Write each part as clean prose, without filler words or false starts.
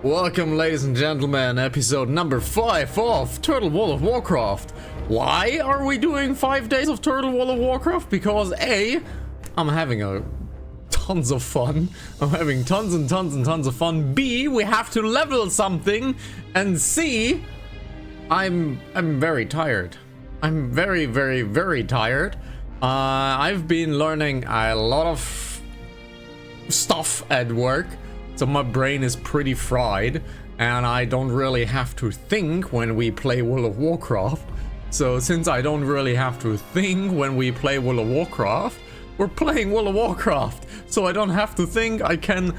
Welcome, ladies and gentlemen, episode number 5 of Turtle-WoW of Warcraft. Why are we doing 5 days of Turtle-WoW of Warcraft? Because A, I'm having tons of fun. I'm having tons and tons of fun. B, we have to level something. And C, I'm very tired. I'm very tired. I've been learning a lot of stuff at work. So my brain is pretty fried, and I don't really have to think when we play World of Warcraft. So since I don't really have to think when we play World of Warcraft, we're playing World of Warcraft. So I don't have to think. I can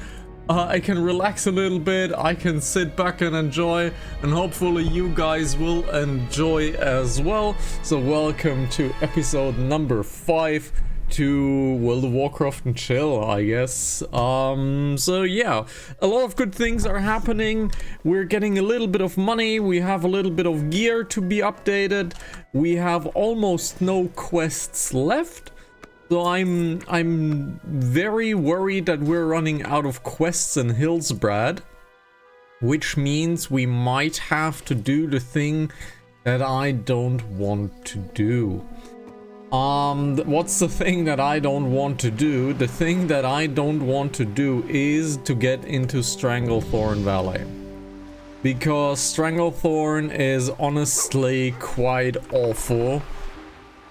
relax a little bit. I can sit back and enjoy, and hopefully you guys will enjoy as well. So welcome to episode number 5. To World of Warcraft and chill, I guess. So yeah, a lot of good things are happening. We're getting a little bit of money. We have a little bit of gear to be updated. We have almost no quests left. So I'm very worried that we're running out of quests in Hillsbrad, which means we might have to do the thing that I don't want to do. What's the thing that I don't want to do? The thing that I don't want to do is to get into Stranglethorn Valley. Because Stranglethorn is honestly quite awful.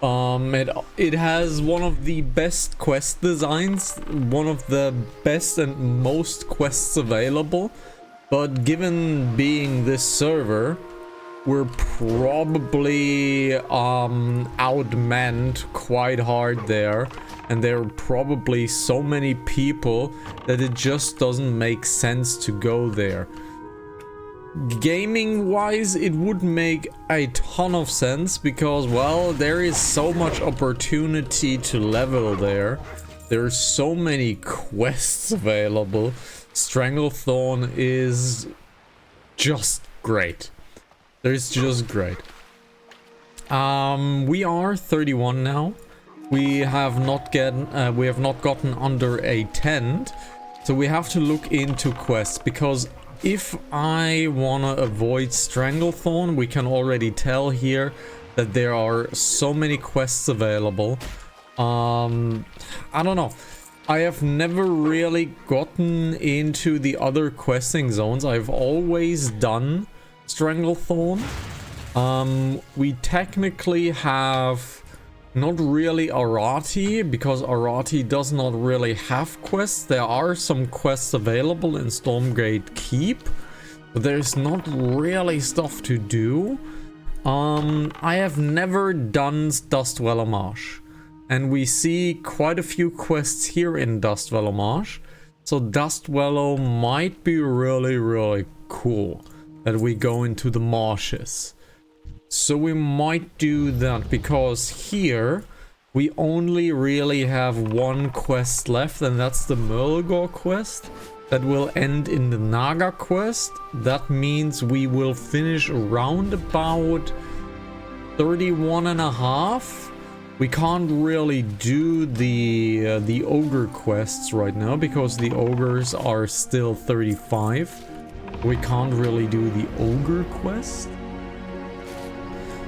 It has one of the best quest designs, one of the best and most quests available. But given being this server, we're probably outmanned quite hard there, and there are probably so many people that it just doesn't make sense to go there. Gaming wise, it would make a ton of sense because, well, there is so much opportunity to level there. There's so many quests available. Stranglethorn is just great. It's just great. We are 31 now. We have not gotten under a tent, so we have to look into quests, because if I wanna avoid Stranglethorn, we can already tell here that there are so many quests available. I don't know. I have never really gotten into the other questing zones. I've always done Stranglethorn. We technically have not really Arati, because Arati does not really have quests. There are some quests available in Stormgate Keep, but there's not really stuff to do. I have never done Dustweller Marsh, and we see quite a few quests here in Dustweller Marsh, so Dustweller might be really cool that we go into the marshes. So we might do that, because here we only really have one quest left, and that's the Merlgor quest that will end in the Naga quest. That means we will finish around about 31.5. We can't really do the ogre quests right now because the ogres are still 35. We can't really do the ogre quest.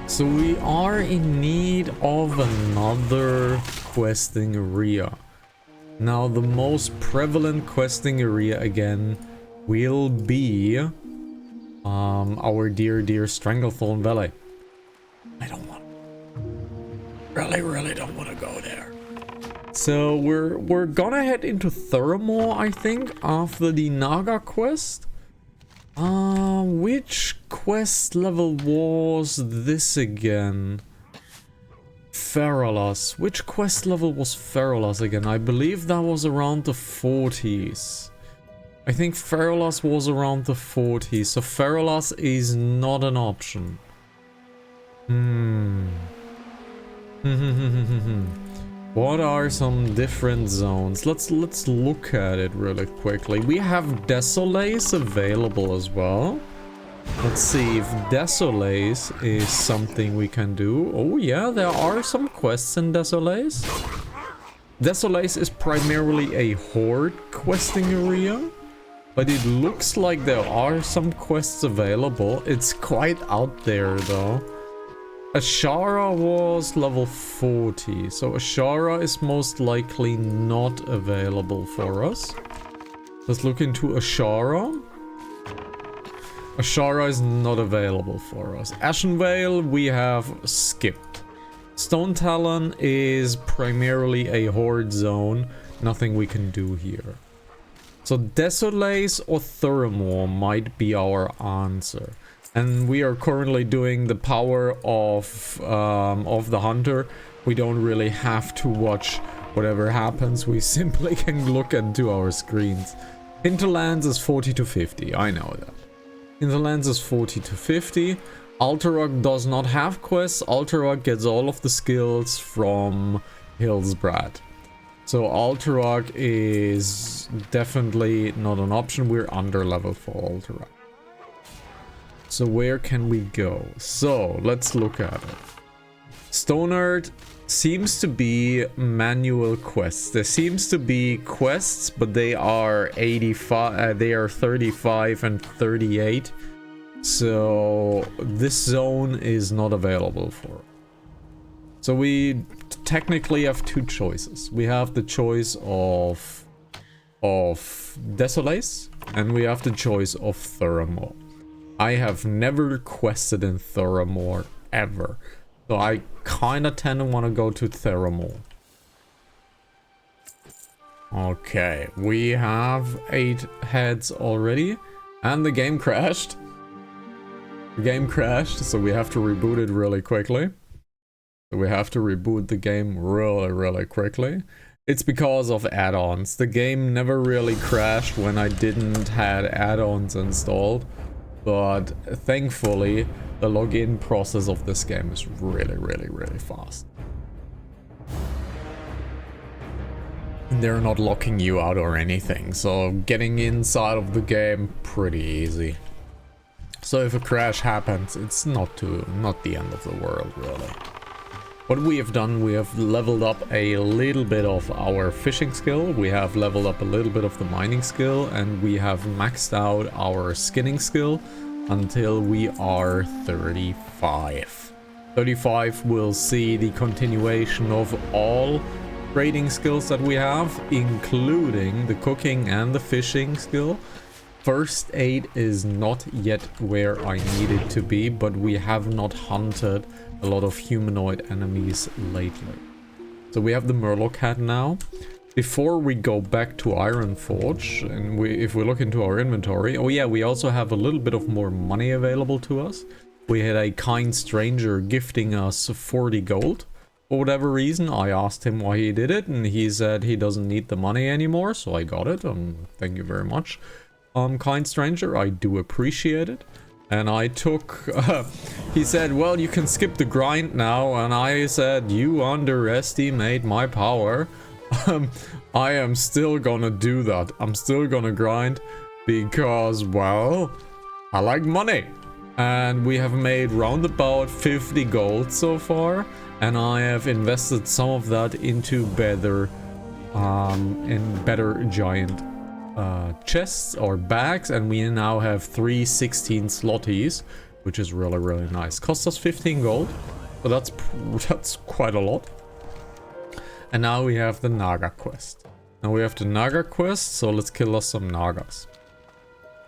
So we are in need of another questing area. Now the most prevalent questing area again will be our dear Stranglethorn Valley. I don't want, really don't want to go there. So we're gonna head into Thuramore, I think, after the Naga quest. Which quest level was this again? Feralas. Which quest level was Feralas again? I believe that was around the 40s. I think Feralas was around the 40s, so Feralas is not an option. What are some different zones? Let's look at it really quickly. We have Desolace available as well. Let's see if Desolace is something we can do. Oh yeah, there are some quests in Desolace. Desolace is primarily a horde questing area. But it looks like there are some quests available. It's quite out there though. Ashara was level 40, so Ashara is most likely not available for us. Let's look into Ashara. Ashara is not available for us. Ashenvale we have skipped. Stone Talon is primarily a horde zone. Nothing we can do here. So Desolace or Thuramore might be our answer. And we are currently doing the power of the hunter. We don't really have to watch whatever happens. We simply can look into our screens. Hinterlands is 40 to 50. I know that. Hinterlands is 40 to 50. Alterok does not have quests. Alterok gets all of the skills from Hillsbrad. So Alterok is definitely not an option. We're under level for Alterok. So where can we go? So let's look at it. Stonard seems to be manual quests. There seems to be quests, but they are 85. They are 35 and 38. So this zone is not available for us. So we technically have two choices. We have the choice of Desolace, and we have the choice of Thuramore. I have never quested in Thuramore ever, so I kind of tend to want to go to Thuramore. Okay, we have 8 heads already, and the game crashed. The game crashed, so we have to reboot it really quickly. So we have to reboot the game really quickly. It's because of add-ons. The game never really crashed when I didn't have add-ons installed. But thankfully, the login process of this game is really fast. And they're not locking you out or anything, so getting inside of the game, pretty easy. So if a crash happens, it's not the end of the world, really. What we have done, we have leveled up a little bit of our fishing skill, we have leveled up a little bit of the mining skill, and we have maxed out our skinning skill until we are 35. 35 will see the continuation of all trading skills that we have, including the cooking and the fishing skill. First aid is not yet where I need it to be, but we have not hunted a lot of humanoid enemies lately. So we have the Murloc hat now. Before we go back to Ironforge, and if we look into our inventory, oh yeah, we also have a little bit of more money available to us. We had a kind stranger gifting us 40 gold. For whatever reason, I asked him why he did it, and he said he doesn't need the money anymore, so I got it. Thank you very much. Kind stranger, I do appreciate it. And I took, he said, well, you can skip the grind now, and I said, you underestimate my power. I am still gonna do that. I'm still gonna grind because, well, I like money. And we have made round about 50 gold so far, and I have invested some of that into better giant chests or bags, and we now have 3 16 slotties, which is really nice. Cost us 15 gold, so that's quite a lot. And now we have the Naga quest. Now we have the Naga quest, so let's kill us some Nagas.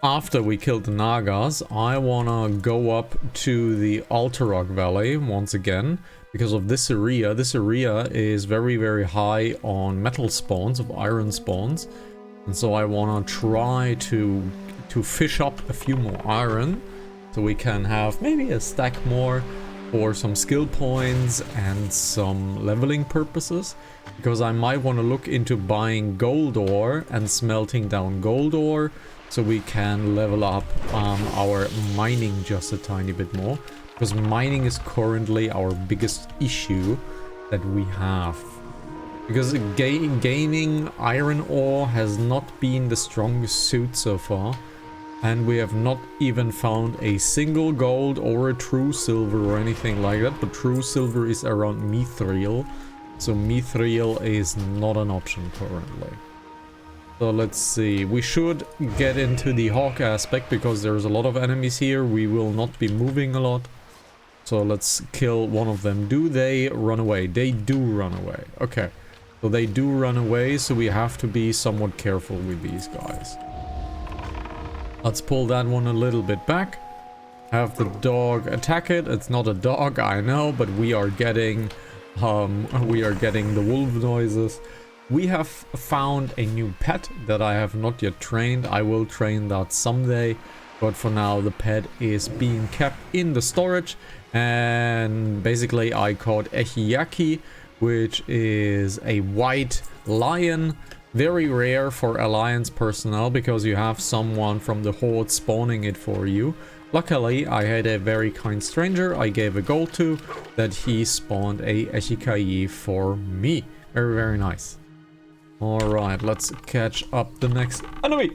After we kill the Nagas, I wanna go up to the Alterok Valley once again, because of this area. This area is very high on metal spawns, of iron spawns. And so I wanna try to fish up a few more iron, so we can have maybe a stack more for some skill points and some leveling purposes, because I might want to look into buying gold ore and smelting down gold ore, so we can level up our mining just a tiny bit more, because mining is currently our biggest issue that we have. Because gaining iron ore has not been the strongest suit so far, and we have not even found a single gold or a true silver or anything like that, but true silver is around mithril, so mithril is not an option currently. So let's see. We should get into the hawk aspect because there's a lot of enemies here. We will not be moving a lot. So let's kill one of them. Do they run away? They do run away. Okay. So they do run away, so we have to be somewhat careful with these guys. Let's pull that one a little bit back. Have the dog attack it. It's not a dog, I know, but we are getting the wolf noises. We have found a new pet that I have not yet trained. I will train that someday, but for now the pet is being kept in the storage. And basically I caught adhere, which is a white lion. Very rare for alliance personnel because you have someone from the horde spawning it for you. Luckily, I had a very kind stranger I gave a gold to that he spawned a adhere for me. Very, very nice. Alright, let's catch up the next enemy.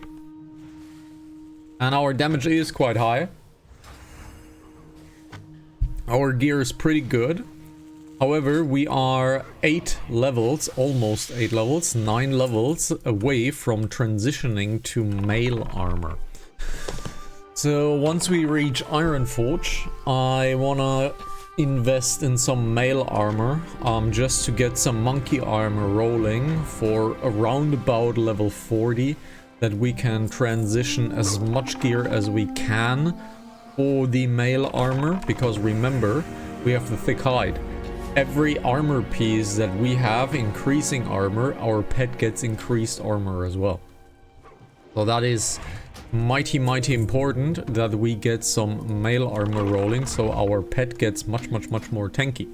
And our damage is quite high. Our gear is pretty good. However, we are 8 levels, almost 8 levels, 9 levels away from transitioning to mail armor. So once we reach Ironforge, I wanna invest in some mail armor, just to get some monkey armor rolling for around about level 40, that we can transition as much gear as we can for the mail armor, because remember, we have the thick hide. Every armor piece that we have increasing armor, our pet gets increased armor as well. So that is mighty important that we get some mail armor rolling so our pet gets much more tanky.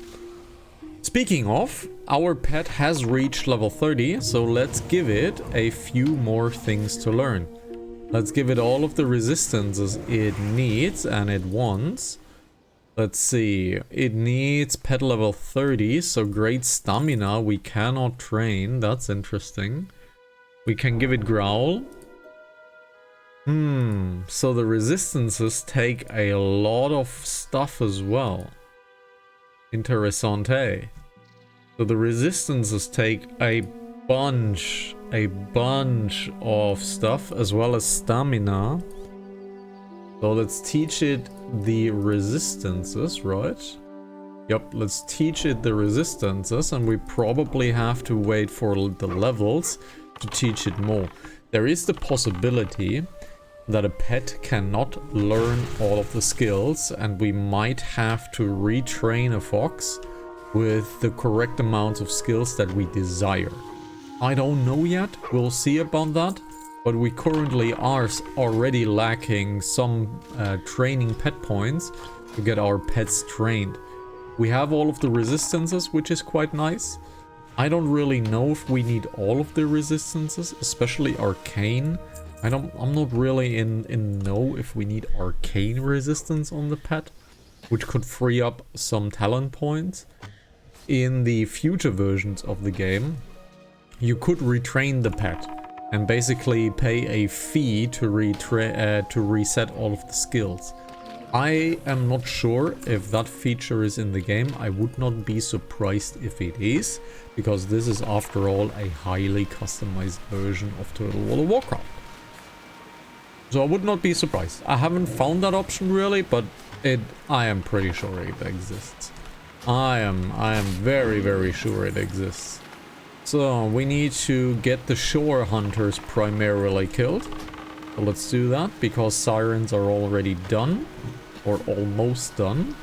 Speaking of, our pet has reached level 30, so let's give it a few more things to learn. Let's give it all of the resistances it needs and it wants. Let's see, it needs pet level 30, so great stamina we cannot train, that's interesting. We can give it growl. So the resistances take a lot of stuff as well. Interessante. So the resistances take a bunch of stuff as well as stamina. So let's teach it the resistances, right? Yep, let's teach it the resistances, and we probably have to wait for the levels to teach it more. There is the possibility that a pet cannot learn all of the skills, and we might have to retrain a fox with the correct amounts of skills that we desire. I don't know yet, we'll see about that. But we currently are already lacking some training pet points to get our pets trained. We have all of the resistances, which is quite nice. I don't really know if we need all of the resistances, especially arcane. I'm not really in know if we need arcane resistance on the pet, which could free up some talent points. In the future versions of the game, you could retrain the pet and basically pay a fee to reset all of the skills. I am not sure if that feature is in the game. I would not be surprised if it is, because this is after all a highly customized version of Turtle-WoW Warcraft. So I would not be surprised. I haven't found that option really, but I am pretty sure it exists. I am very sure it exists. So we need to get the shore hunters primarily killed. So let's do that, because sirens are already done, or almost done.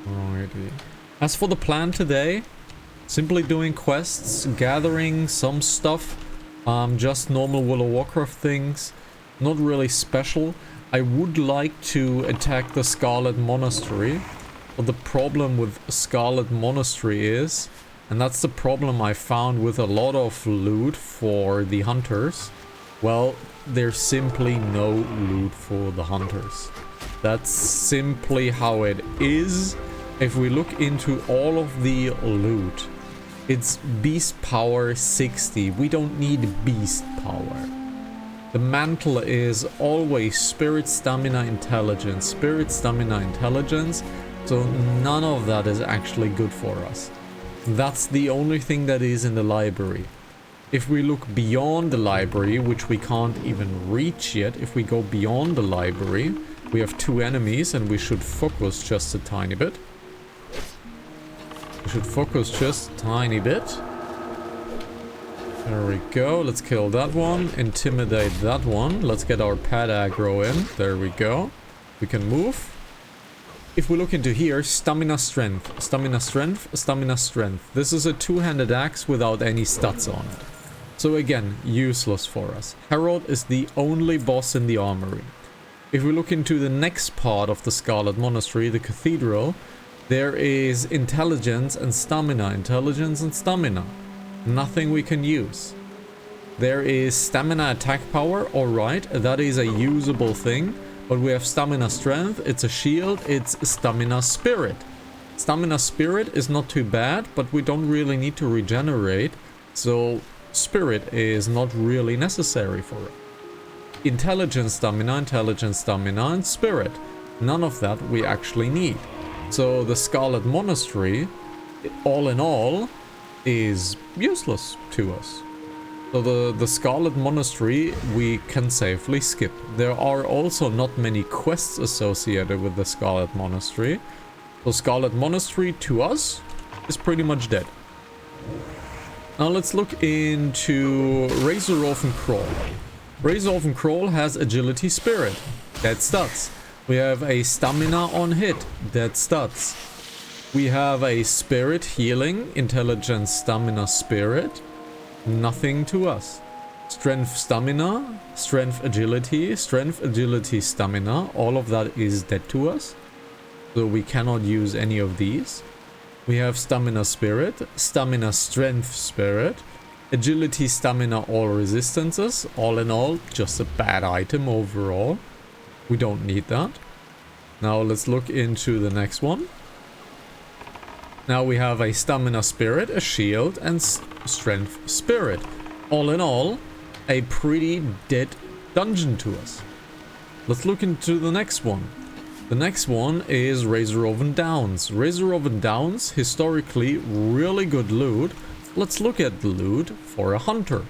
Alrighty. As for the plan today, simply doing quests, gathering some stuff, just normal World of Warcraft things, not really special. I would like to attack the Scarlet Monastery. But the problem with Scarlet Monastery is, and that's the problem I found with a lot of loot for the hunters, well, there's simply no loot for the hunters. That's simply how it is. If we look into all of the loot, it's beast power 60. We don't need beast power. The mantle is always spirit, stamina, intelligence. Spirit, stamina, intelligence. So none of that is actually good for us. That's the only thing that is in the library. If we look beyond the library, which we can't even reach yet, if we go beyond the library, we have 2 enemies and we should focus just a tiny bit. We should focus just a tiny bit. There we go. Let's kill that one. Intimidate that one. Let's get our pad aggro in. There we go. We can move. If we look into here, stamina strength, stamina strength, stamina strength. This is a 2-handed axe without any stats on it. So again, useless for us. Herald is the only boss in the armory. If we look into the next part of the Scarlet Monastery, the cathedral, there is intelligence and stamina, intelligence and stamina. Nothing we can use. There is stamina attack power, alright, that is a usable thing. But we have stamina strength, it's a shield, it's stamina spirit. Stamina spirit is not too bad, but we don't really need to regenerate. So spirit is not really necessary for it. Intelligence stamina, and spirit. None of that we actually need. So the Scarlet Monastery, all in all, is useless to us. So the Scarlet Monastery we can safely skip. There are also not many quests associated with the Scarlet Monastery. So Scarlet Monastery to us is pretty much dead. Now let's look into Razor-Offen Crawl. Razor-Offen Crawl has agility spirit, dead stats. We have a stamina on hit, dead stats. We have a spirit healing, intelligence, stamina, spirit. Nothing to us. Strength, stamina, strength, agility, stamina. All of that is dead to us. So we cannot use any of these. We have stamina, spirit, stamina, strength, spirit, agility, stamina, all resistances. All in all, just a bad item overall. We don't need that. Now let's look into the next one. Now we have a stamina spirit, a shield, and strength spirit. All in all, a pretty dead dungeon to us. Let's look into the next one. The next one is Razor-Offen Downs. Razor-Offen Downs, historically really good loot. Let's look at the loot for a hunter.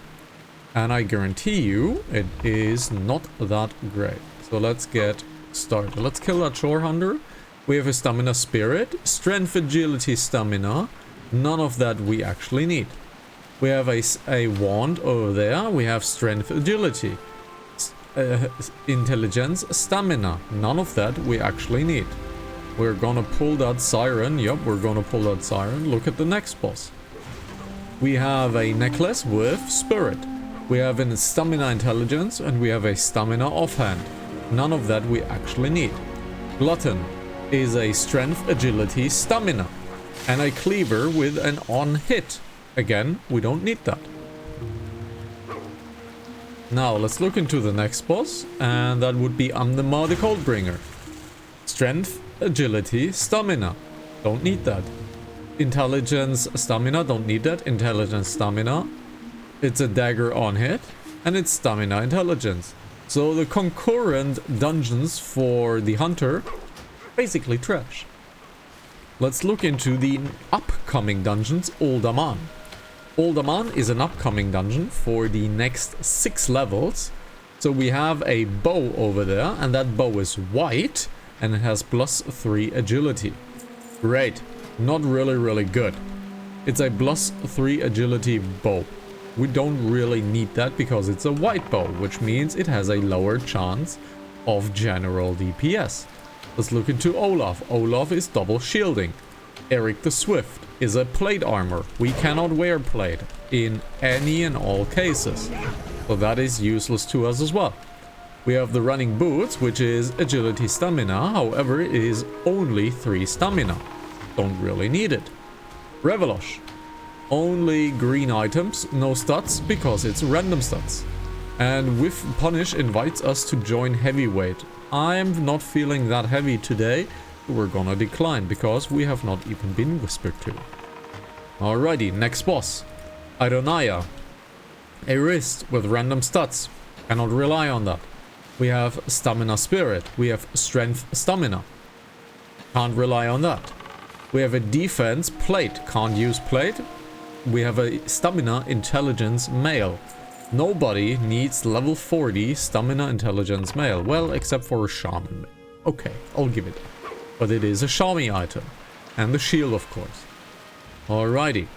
And I guarantee you, it is not that great. So let's get started. Let's kill that shore hunter. We have a stamina spirit, strength, agility, stamina. None of that we actually need. We have a wand over there. We have strength, agility, intelligence, stamina. None of that we actually need. We're gonna pull that siren. Yep, we're gonna pull that siren. Look at the next boss. We have a necklace with spirit. We have a stamina intelligence and we have a stamina offhand. None of that we actually need. Glutton is a strength, agility, stamina, and a cleaver with an on hit. Again, we don't need that. Now let's look into the next boss, and that would be Amnemar the Coldbringer. Strength, agility, stamina, don't need that. Intelligence, stamina, don't need that. Intelligence, stamina, it's a dagger on hit, and it's stamina, intelligence. So the concurrent dungeons for the hunter, basically trash. Let's look into the upcoming dungeons. Uldaman. Uldaman is an upcoming dungeon for the next 6 levels. So we have a bow over there, and that bow is white, and it has +3 agility. Great. Not really good. It's a +3 agility bow. We don't really need that because it's a white bow, which means it has a lower chance of general DPS. Let's look into Olaf. Olaf is double shielding. Eric the Swift is a plate armor. We cannot wear plate in any and all cases. So that is useless to us as well. We have the running boots, which is agility, stamina. However, it is only 3 stamina. Don't really need it. Revelosh. Only green items, no stats, because it's random stats. And Whiff Punish invites us to join heavyweight. I'm not feeling that heavy today. We're gonna decline because we have not even been whispered to. Alrighty, next boss. Ironaya. A wrist with random stats. Cannot rely on that. We have stamina spirit. We have strength stamina. Can't rely on that. We have a defense plate. Can't use plate. we have a stamina intelligence male. Nobody needs level 40 stamina intelligence male. Well, except for a shaman. Okay, I'll give it. But it is a shaman item. And the shield, of course. Alrighty.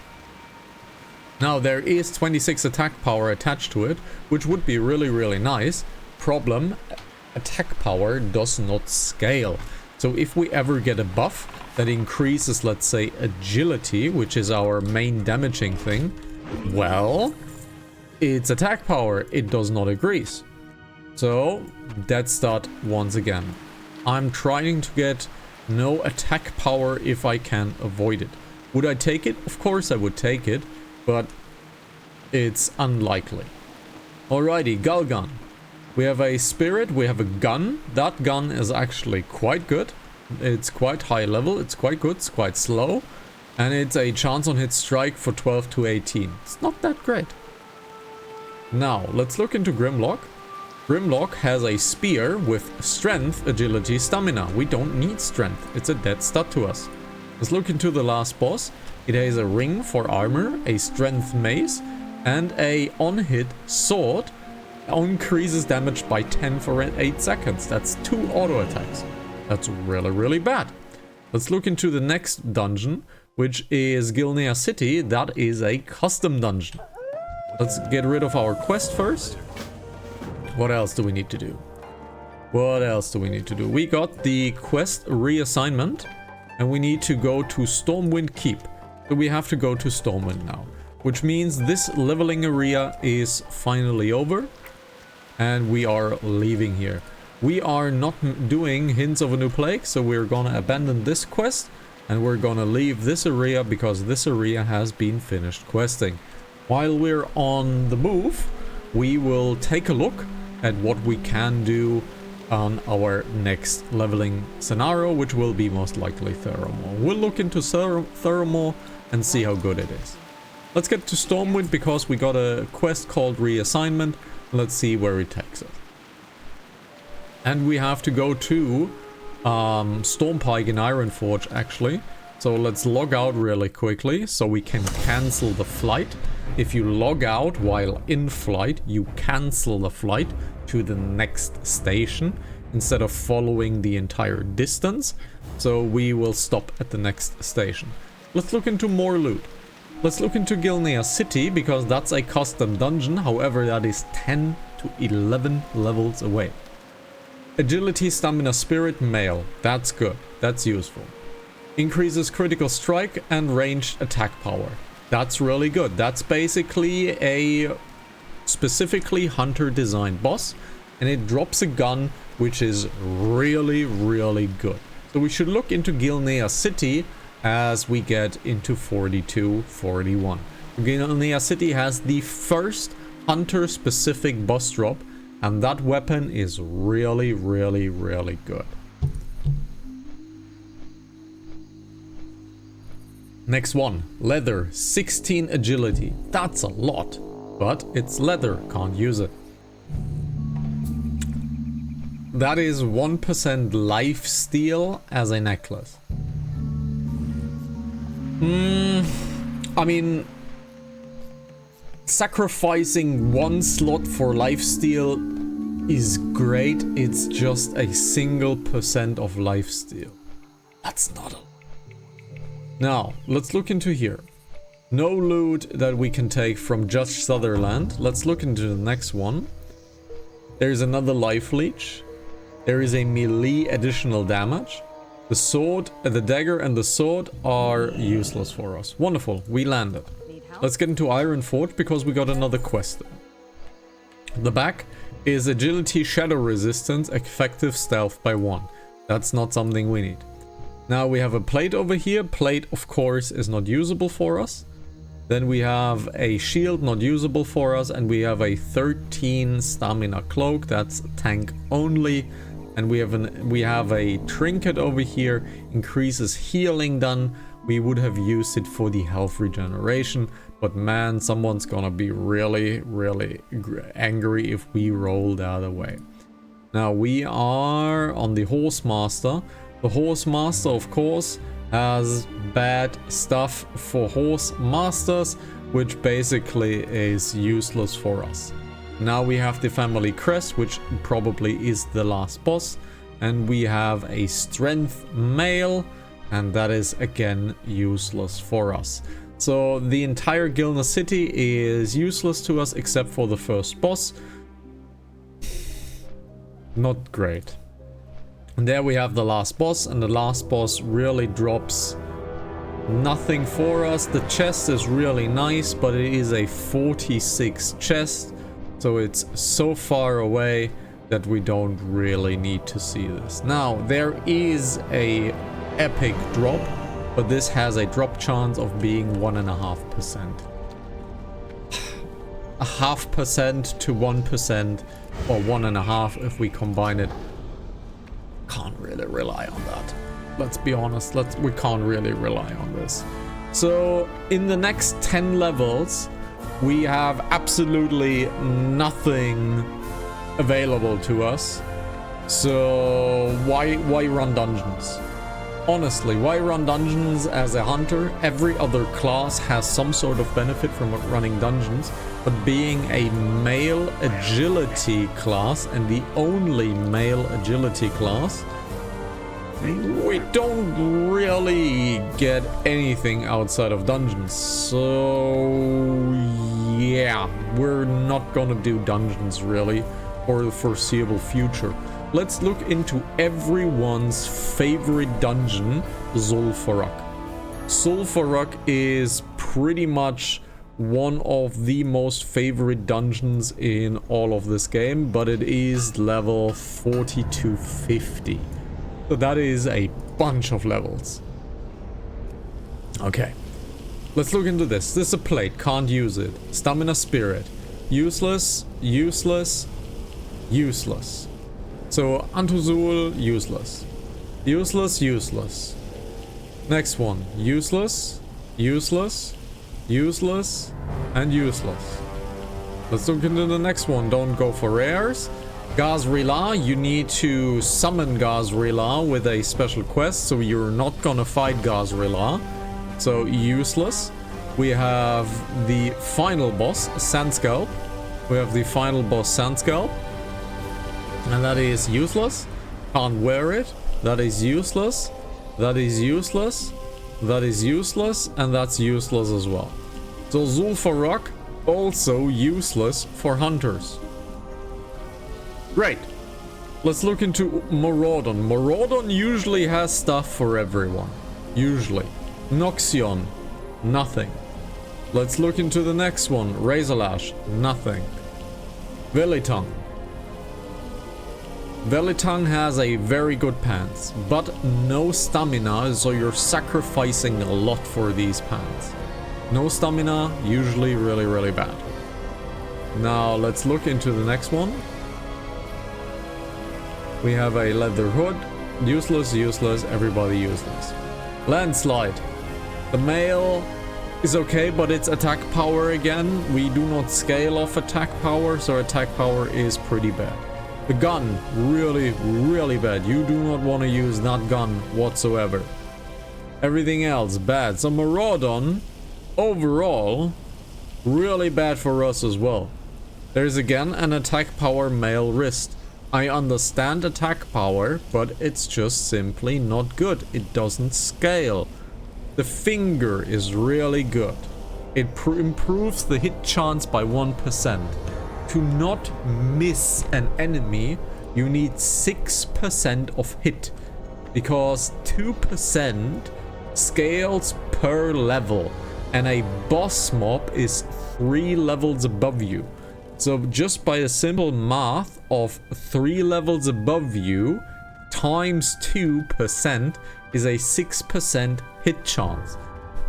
Now, there is 26 attack power attached to it, which would be really, really nice. Problem, attack power does not scale. So if we ever get a buff that increases, let's say, agility, which is our main damaging thing, well, its attack power, it does not increase. So, that's that once again. I'm trying to get no attack power if I can avoid it. Would I take it? Of course I would take it, but it's unlikely. Alrighty, Gull Gun. We have a spirit, we have a gun. That gun is actually quite good. It's quite high level, it's quite good, it's quite slow. And it's a chance on hit strike for 12 to 18. It's not that great. Now, let's look into Grimlock. Grimlock has a spear with strength, agility, stamina. We don't need strength. It's a dead stat to us. Let's look into the last boss. It has a ring for armor, a strength mace, and a on-hit sword. Increases damage by 10 for 8 seconds. That's 2 auto attacks. That's really, really bad. Let's look into the next dungeon, which is Gilnea City. That is a custom dungeon. Let's get rid of our quest first. What else do we need to do? What else do we need to do? We got the quest reassignment, and we need to go to Stormwind Keep. So we have to go to Stormwind now, which means this leveling area is finally over. And we are leaving here. We are not doing Hints of a New Plague, so we're gonna abandon this quest. And we're gonna leave this area because this area has been finished questing. While we're on the move, we will take a look at what we can do on our next leveling scenario, which will be most likely Theramore. We'll look into Theramore and see how good it is. Let's get to Stormwind because we got a quest called Reassignment. Let's see where it takes us. And we have to go to Stormpike in Ironforge, actually. So let's log out really quickly so we can cancel the flight. If you log out while in flight, you cancel the flight to the next station instead of following the entire distance. So we will stop at the next station. Let's look into more loot. Let's look into Gilnea City because that's a custom dungeon. However, that is 10 to 11 levels away. Agility, stamina, spirit, male. That's good. That's useful. Increases critical strike and ranged attack power. That's really good. That's basically a specifically hunter designed boss. And it drops a gun which is really, really good. So we should look into Gilnea City as we get into 42-41. Gilnea City has the first hunter-specific boss drop, and that weapon is really, really, really good. Next one, leather, 16 agility. That's a lot, but it's leather, can't use it. That is 1% life steal as a necklace. I mean, sacrificing 1 slot for lifesteal is great. It's just a single % of lifesteal. That's not a... Now, let's look into here. No loot that we can take from Judge Sutherland. Let's look into the next one. There's another life leech. There is a melee additional damage. The sword, the dagger and the sword are useless for us. Wonderful, we landed. Let's get into Ironforge because we got another quest. The back is agility, shadow resistance, effective stealth by 1. That's not something we need. Now we have a plate over here. Plate, of course, is not usable for us. Then we have a shield, not usable for us. And we have a 13 stamina cloak. That's tank only. And we have a trinket over here, increases healing done. We would have used it for the health regeneration, but man, someone's gonna be really, really angry if we roll that away. Now we are on the Horse Master. The Horse Master, of course, has bad stuff for Horse Masters. which basically is useless for us. Now we have the family crest, which probably is the last boss, and we have a strength male, and that is again useless for us. So the entire Gilna city is useless to us except for the first boss. Not great. And there we have the last boss, and the last boss really drops nothing for us. The chest is really nice, but it is a 46 chest, so it's so far away that we don't really need to see this. Now there is a epic drop, but this has a drop chance of being 1.5%. 0.5% to 1%, or 1.5% if we combine it. Can't really rely on that. Let's be honest, we can't really rely on this. So in the next 10 levels, we have absolutely nothing available to us. So why run dungeons? Honestly, why run dungeons as a hunter? Every other class has some sort of benefit from running dungeons, but being a male agility class, and the only male agility class, we don't really get anything outside of dungeons. So yeah, we're not gonna do dungeons really for the foreseeable future. Let's look into everyone's favorite dungeon, Zul'Farrak. Zul'Farrak is pretty much one of the most favorite dungeons in all of this game, but it is level 4250. So that is a bunch of levels. Okay, let's look into this. This is a plate, can't use it. Stamina spirit, useless, useless, useless. So Antuzul, useless. Useless, useless. Next one, useless, useless, useless, and useless. Let's look into the next one. Don't go for rares. Gazrila, you need to summon Gazrila with a special quest, so you're not gonna fight Gazrila. So useless. We have the final boss, Sandscalp. We have the final boss, Sandscalp. And that is useless. Can't wear it. That is useless. That is useless. That is useless. And that's useless as well. So Zul'Farrak, also useless for hunters. Great. Let's look into Maraudon. Maraudon usually has stuff for everyone. Usually. Noxion, nothing. Let's look into the next one. Razorlash, nothing. Velitang. Velitang has a very good pants, but no stamina, so you're sacrificing a lot for these pants. No stamina, usually really bad. Now let's look into the next one. We have a leather hood. Useless, useless, everybody useless. Landslide. The male is okay, but it's attack power again. We do not scale off attack power, so attack power is pretty bad. The gun, really bad. You do not want to use that gun whatsoever. Everything else, bad. So Maraudon, overall, really bad for us as well. There's again an attack power male wrist. I understand attack power, but it's just simply not good. It doesn't scale. The finger is really good. It improves the hit chance by 1%. To not miss an enemy, you need 6% of hit, because 2% scales per level, and a boss mob is 3 levels above you. So just by a simple math of 3 levels above you times 2% is a 6% hit chance.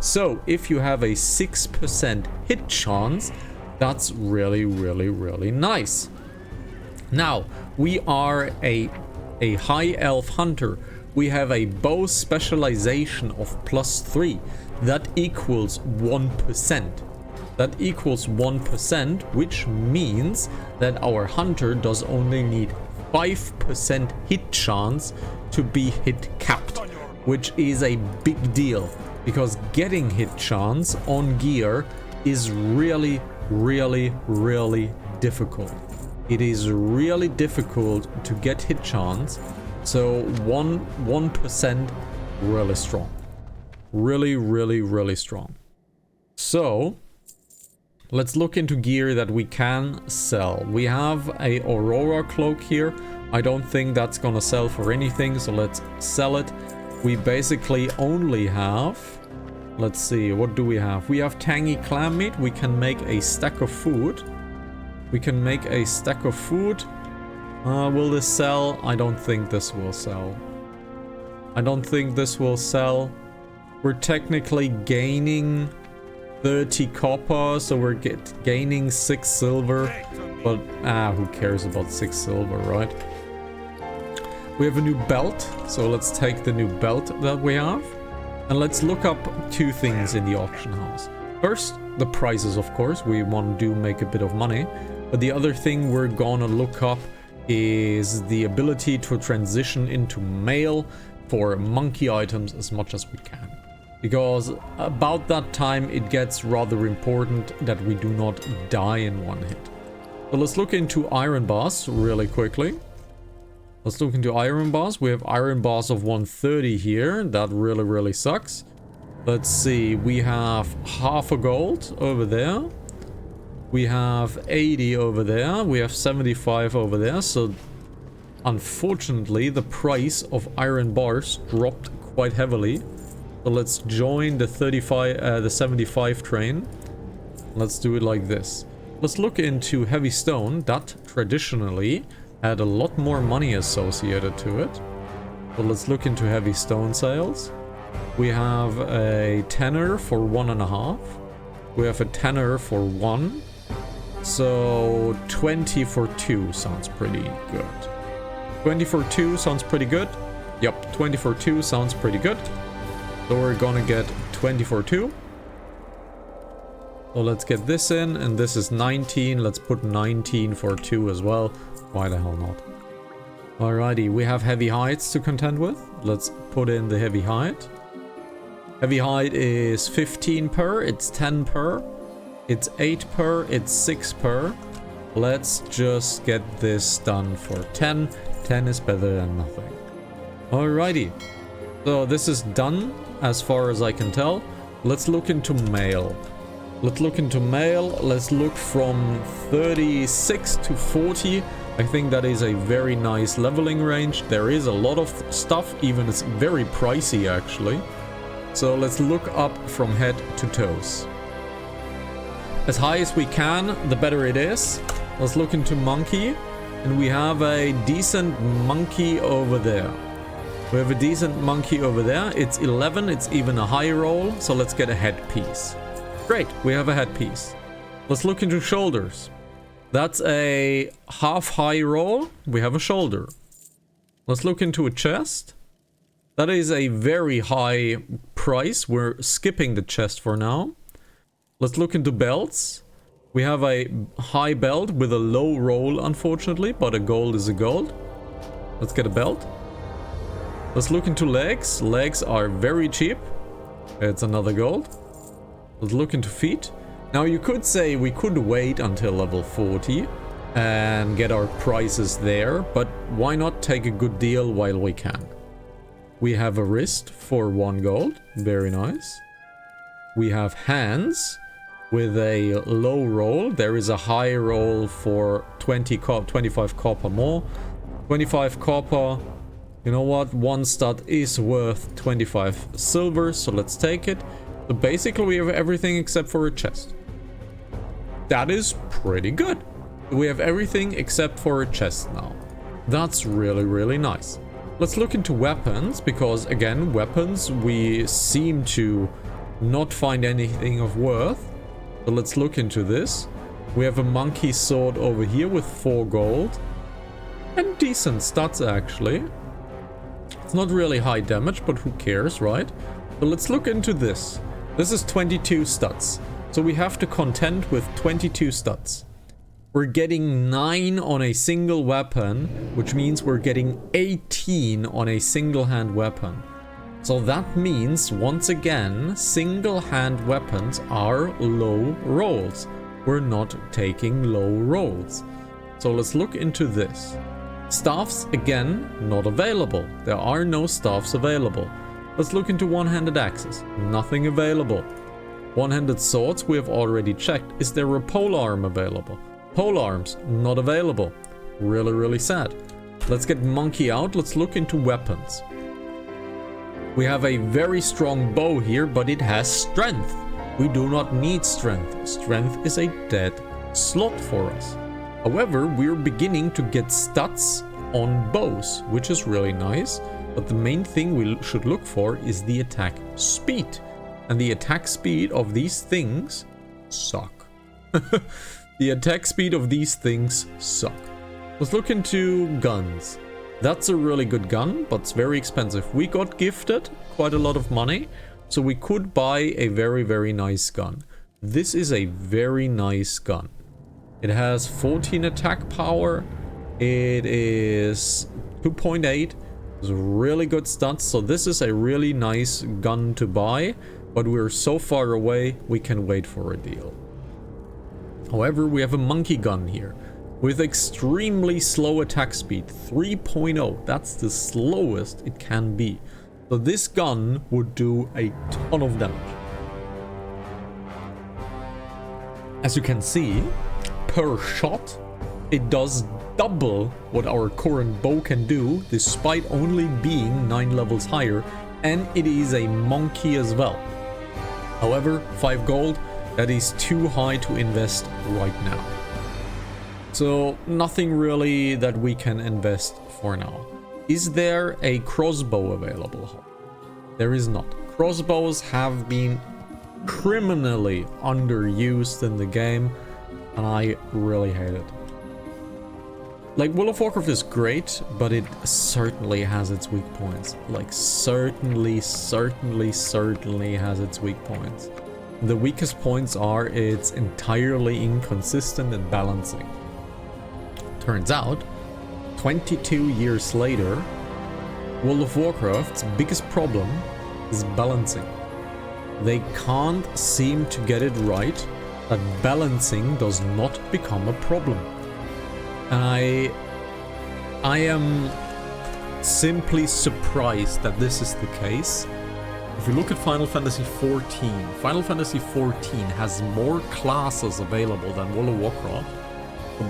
So if you have a 6% hit chance, that's really nice. Now, we are a high elf hunter. We have a bow specialization of +3. That equals 1%. That equals 1%, which means that our hunter does only need 5% hit chance to be hit capped, which is a big deal, because getting hit chance on gear is really, really, really difficult. It is really difficult to get hit chance. So 1% really strong. Really, really, really strong. So let's look into gear that we can sell. We have a Aurora cloak here. I don't think that's gonna sell for anything, so let's sell it. We basically only have, let's see, what do we have? We have tangy clam meat. We can make a stack of food. We can make a stack of food. Will this sell? I don't think this will sell. I don't think this will sell. We're technically gaining 30 copper, so we're gaining 6 silver. But, who cares about 6 silver, right? We have a new belt, so let's take the new belt that we have. And let's look up 2 things in the auction house. First, the prices, of course. We want to make a bit of money. But the other thing we're gonna look up is the ability to transition into mail for monkey items as much as we can. Because about that time it gets rather important that we do not die in one hit. So let's look into iron bars really quickly. Let's look into iron bars. We have iron bars of 130 here. That really, really sucks. Let's see. We have half a gold over there. We have 80 over there. We have 75 over there. So unfortunately, the price of iron bars dropped quite heavily. So let's join the 75 train. Let's do it like this. Let's look into heavy stone. That traditionally had a lot more money associated to it. So let's look into heavy stone sales. We have a tenner for 1.5. We have a tenner for 1. So 20 for 2 sounds pretty good. 20 for 2 sounds pretty good. Yep, 20 for 2 sounds pretty good. So we're gonna get 20 for 2. So let's get this in, and this is 19. Let's put 19 for 2 as well. Why the hell not? Alrighty, we have heavy hides to contend with. Let's put in the heavy hide. Heavy hide is 15 per, it's 10 per, it's 8 per, it's 6 per. Let's just get this done for 10. 10 is better than nothing. Alrighty. So this is done as far as I can tell. Let's look into mail. Let's look into mail. Let's look from 36 to 40. I think that is a very nice leveling range. There is a lot of stuff, even it's very pricey actually. So let's look up from head to toes. As high as we can, the better it is. Let's look into monkey. And we have a decent monkey over there. We have a decent monkey over there. It's 11. It's even a high roll. So let's get a headpiece. Great. We have a headpiece. Let's look into shoulders. That's a half high roll. We have a shoulder. Let's look into a chest. That is a very high price. We're skipping the chest for now. Let's look into belts. We have a high belt with a low roll, unfortunately, but a gold is a gold. Let's get a belt. Let's look into legs. Legs are very cheap. It's another gold. Let's look into feet. Now you could say we could wait until level 40 and get our prices there, but why not take a good deal while we can? We have a wrist for 1 gold. Very nice. We have hands with a low roll. There is a high roll for 25 copper more. 25 copper. You know what? 1 stud is worth 25 silver, so let's take it. So basically we have everything except for a chest. That is pretty good. We have everything except for a chest now. That's really, really nice. Let's look into weapons, because again, weapons, we seem to not find anything of worth. So let's look into this. We have a monkey sword over here with 4 gold. And decent stats actually. It's not really high damage, but who cares, right? So let's look into this. This is 22 stats. So we have to contend with 22 stats. We're getting 9 on a single weapon, which means we're getting 18 on a single hand weapon. So that means, once again, single-hand weapons are low rolls. We're not taking low rolls. So let's look into this. Staffs, again, not available. There are no staffs available. Let's look into one-handed axes. Nothing available. One-handed swords, we have already checked. Is there a polearm available? Polearms, not available. Really, really sad. Let's get monkey out. Let's look into weapons. We have a very strong bow here, but it has strength. We do not need strength. Strength is a dead slot for us. However, we're beginning to get stats on bows, which is really nice. But the main thing we should look for is the attack speed. And the attack speed of these things suck. The attack speed of these things suck. Let's look into guns. That's a really good gun, but it's very expensive. We got gifted quite a lot of money, so we could buy a very, very nice gun. This is a very nice gun. It has 14 attack power. It is 2.8. It's really good stats, so this is a really nice gun to buy, but we're so far away, we can wait for a deal. However, we have a monkey gun here. With extremely slow attack speed, 3.0, that's the slowest it can be. So this gun would do a ton of damage. As you can see, per shot, it does double what our current bow can do, despite only being 9 levels higher, and it is a monkey as well. However, 5 gold, that is too high to invest right now. So nothing really that we can invest for now. Is there a crossbow available? There is not. Crossbows have been criminally underused in the game, and I really hate it. Like, World of Warcraft is great, but it certainly has its weak points. Like, certainly has its weak points. The weakest points are it's entirely inconsistent in balancing. Turns out, 22 years later, World of Warcraft's biggest problem is balancing. They can't seem to get it right that balancing does not become a problem. And I am simply surprised that this is the case. If you look at Final Fantasy XIV, Final Fantasy XIV has more classes available than World of Warcraft.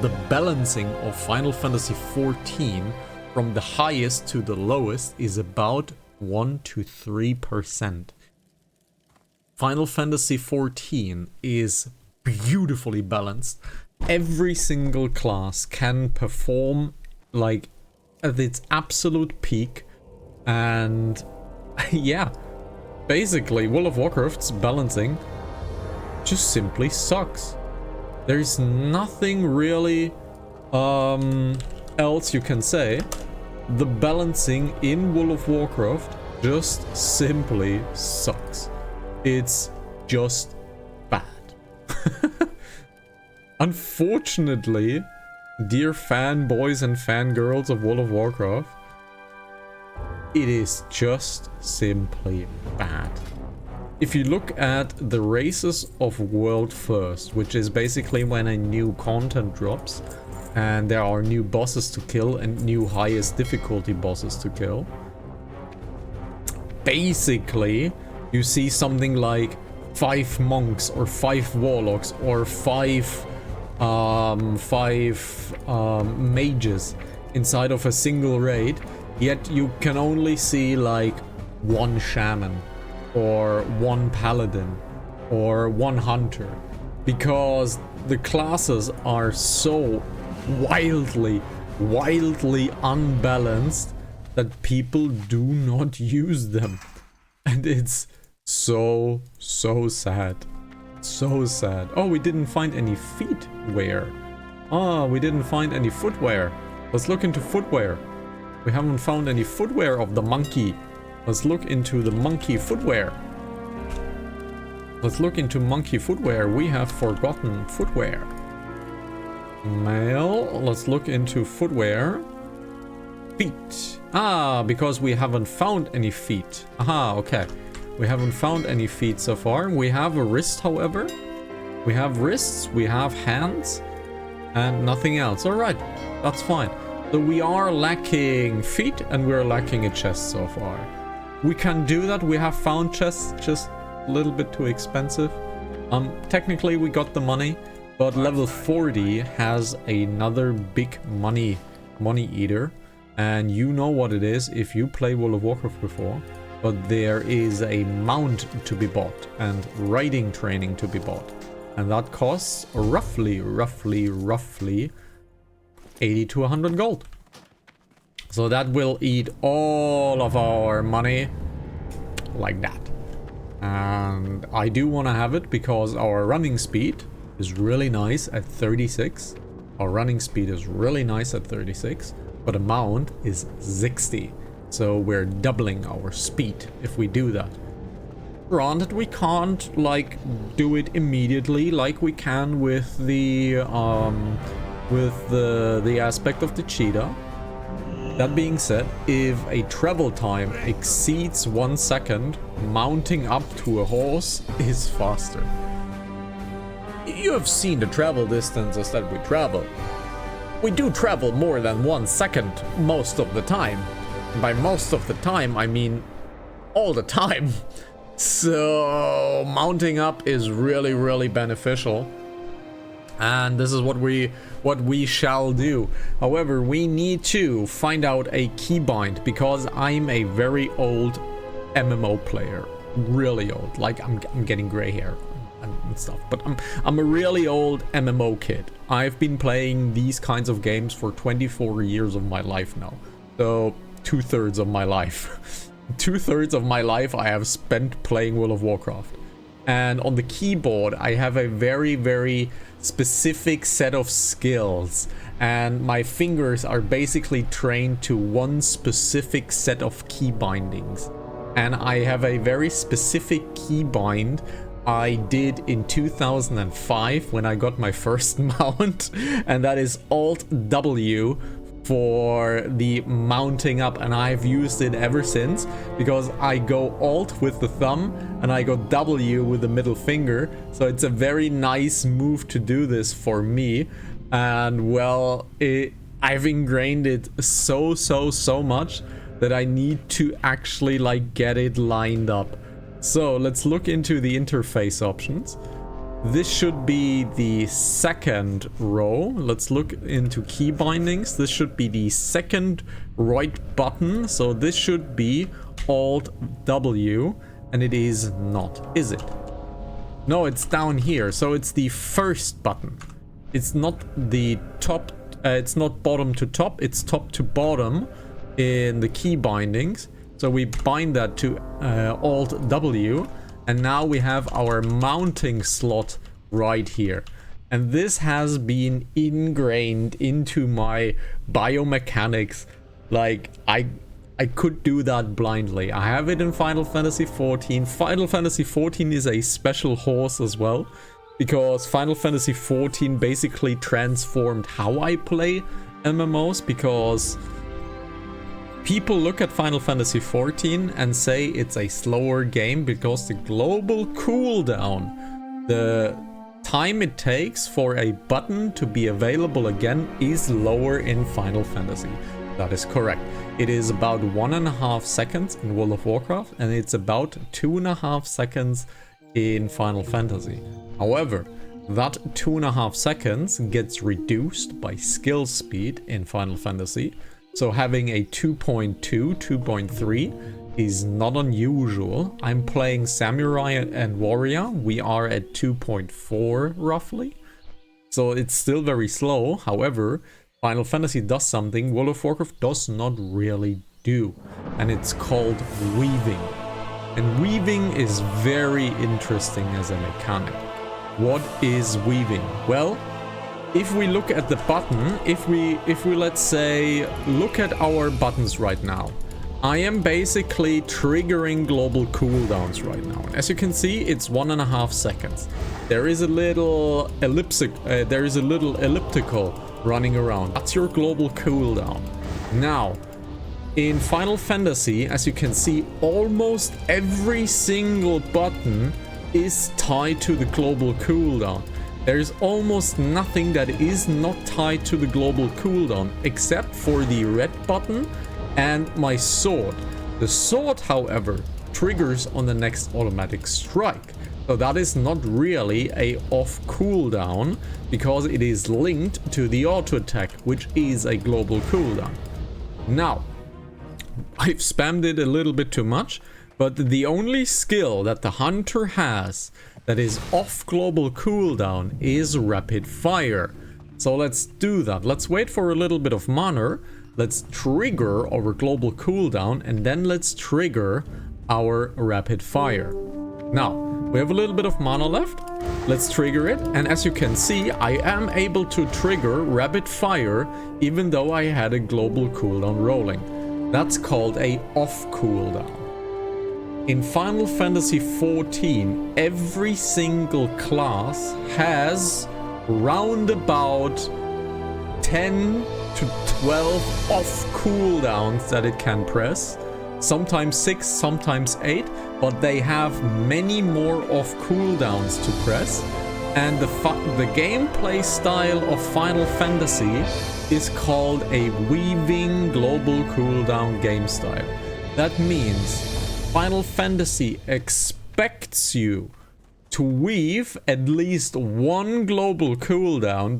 The balancing of Final Fantasy XIV from the highest to the lowest is about 1 to 3%. Final Fantasy XIV is beautifully balanced. Every single class can perform like at its absolute peak, and yeah, basically World of Warcraft's balancing just simply sucks. There's nothing really else you can say. The balancing in World of Warcraft just simply sucks. It's just bad. Unfortunately, dear fanboys and fangirls of World of Warcraft, it is just simply bad. If you look at the races of World First, which is basically when a new content drops and there are new bosses to kill and new highest difficulty bosses to kill, basically you see something like 5 monks or 5 warlocks or 5 mages inside of a single raid, yet you can only see like 1 shaman or 1 paladin or 1 hunter, because the classes are so wildly unbalanced that people do not use them, and it's so sad. So sad. Oh, we didn't find any feet wear. We didn't find any footwear. Let's look into footwear. We haven't found any footwear of the monkey. Let's look into the monkey footwear. Let's look into monkey footwear. We have forgotten footwear. Male. Let's look into footwear. feet. Ah, because we haven't found any feet. Aha, okay. We haven't found any feet so far. We have a wrist, however. We have wrists, we have hands, and nothing else. Alright, that's fine. So we are lacking feet and we're lacking a chest so far. We can do that. We have found chests, just a little bit too expensive. Technically we got the money, but level 40 has another big money eater. And you know what it is if you play World of Warcraft before. But there is a mount to be bought and riding training to be bought. And that costs roughly 80 to 100 gold. So that will eat all of our money like that. And I do want to have it because our running speed is really nice at 36. Our running speed is really nice at 36. But amount is 60. So we're doubling our speed if we do that. Granted, we can't like do it immediately like we can with the aspect of the cheetah. That being said, if a travel time exceeds 1 second, mounting up to a horse is faster. You have seen the travel distances that we travel. We do travel more than 1 second most of the time. By most of the time, I mean all the time. So mounting up is really beneficial. And this is what we shall do. However, we need to find out a keybind because I'm a very old MMO player. Really old. Like I'm getting gray hair and stuff. But I'm a really old MMO kid. I've been playing these kinds of games for 24 years of my life now. So 2/3 of my life. 2/3 of my life I have spent playing World of Warcraft. And on the keyboard I have a very specific set of skills. And my fingers are basically trained to one specific set of key bindings. And I have a very specific keybind I did in 2005 when I got my first mount. And that is Alt-W for the mounting up, and I've used it ever since because I go Alt with the thumb and I go W with the middle finger, so it's a very nice move to do this for me. And well, I've ingrained it so much that I need to actually like get it lined up. So let's look into the interface options. This should be the second row. Let's look into key bindings. This should be the second right button. So this should be Alt W, and it is not, is it? No, it's down here. So it's the first button. It's not the top, it's not bottom to top, it's top to bottom in the key bindings. So we bind that to Alt W. And now we have our mounting slot right here. And this has been ingrained into my biomechanics. Like, I could do that blindly. I have it in Final Fantasy XIV. Final Fantasy XIV is a special horse as well. Because Final Fantasy XIV basically transformed how I play MMOs. Because people look at Final Fantasy XIV and say it's a slower game because the global cooldown, the time it takes for a button to be available again, is lower in Final Fantasy. That is correct. It is about 1.5 seconds in World of Warcraft, and it's about 2.5 seconds in Final Fantasy. However, that 2.5 seconds gets reduced by skill speed in Final Fantasy. So having a 2.2, 2.3 is not unusual. I'm playing Samurai and Warrior. We are at 2.4 roughly. So it's still very slow. However, Final Fantasy does something World of Warcraft does not really do. And it's called weaving. And weaving is very interesting as a mechanic. What is weaving? Well, if we look at the button, if we let's say look at our buttons right now, I am basically triggering global cooldowns right now. As you can see, it's 1.5 seconds. There is a little elliptical running around. That's your global cooldown. Now, In Final Fantasy, as you can see, almost every single button is tied to the global cooldown. There's almost nothing that is not tied to the global cooldown, except for the red button and my sword. The sword, however, triggers on the next automatic strike. So that is not really a off cooldown, because it is linked to the auto attack, which is a global cooldown. Now, I've spammed it a little bit too much, but the only skill that the hunter has that is off global cooldown is rapid fire. So let's do that. Let's wait for a little bit of mana. Let's trigger our global cooldown, and then let's trigger our rapid fire. Now, we have a little bit of mana left. Let's trigger it, and as you can see, I am able to trigger rapid fire even though I had a global cooldown rolling. That's called a off cooldown. In Final Fantasy XIV, every single class has round about 10 to 12 off cooldowns that it can press. Sometimes 6, sometimes 8, but they have many more off cooldowns to press. And the gameplay style of Final Fantasy is called a weaving global cooldown game style. That means Final Fantasy expects you to weave at least one global cooldown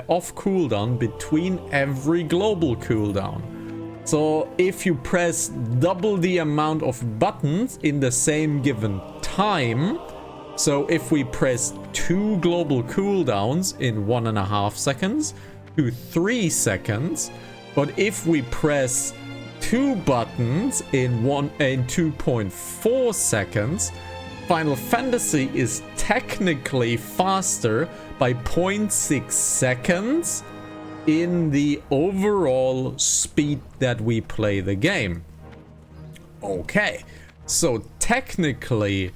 off cooldown between every global cooldown. So if you press double the amount of buttons in the same given time, so if we press 2 global cooldowns in 1.5 seconds to 3 seconds, but if we press 2 buttons in 2.4 seconds, Final Fantasy is technically faster by 0.6 seconds in the overall speed that we play the game. Okay, so technically,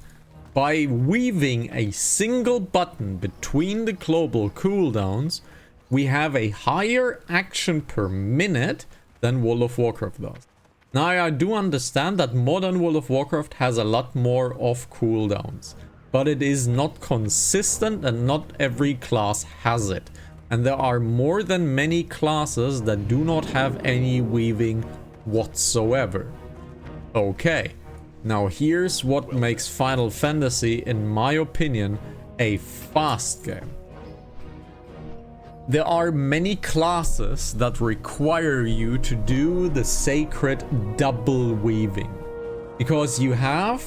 by weaving a single button between the global cooldowns, we have a higher action per minute than World of Warcraft does. Now, I do understand that modern World of Warcraft has a lot more off cooldowns, but it is not consistent and not every class has it. And there are more than many classes that do not have any weaving whatsoever. Okay, now here's what makes Final Fantasy, in my opinion, a fast game. There are many classes that require you to do the sacred double weaving, because you have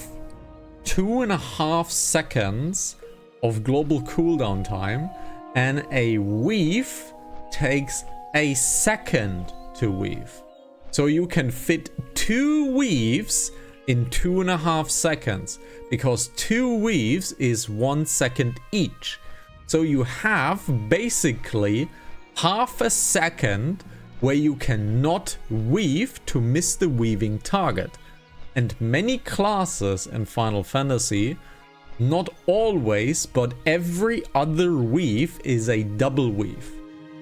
2.5 seconds of global cooldown time, and a weave takes a second to weave. So you can fit 2 weaves in 2.5 seconds, because 2 weaves is 1 second each. So you have basically half a second where you cannot weave to miss the weaving target. And many classes in Final Fantasy, not always, but every other weave is a double weave.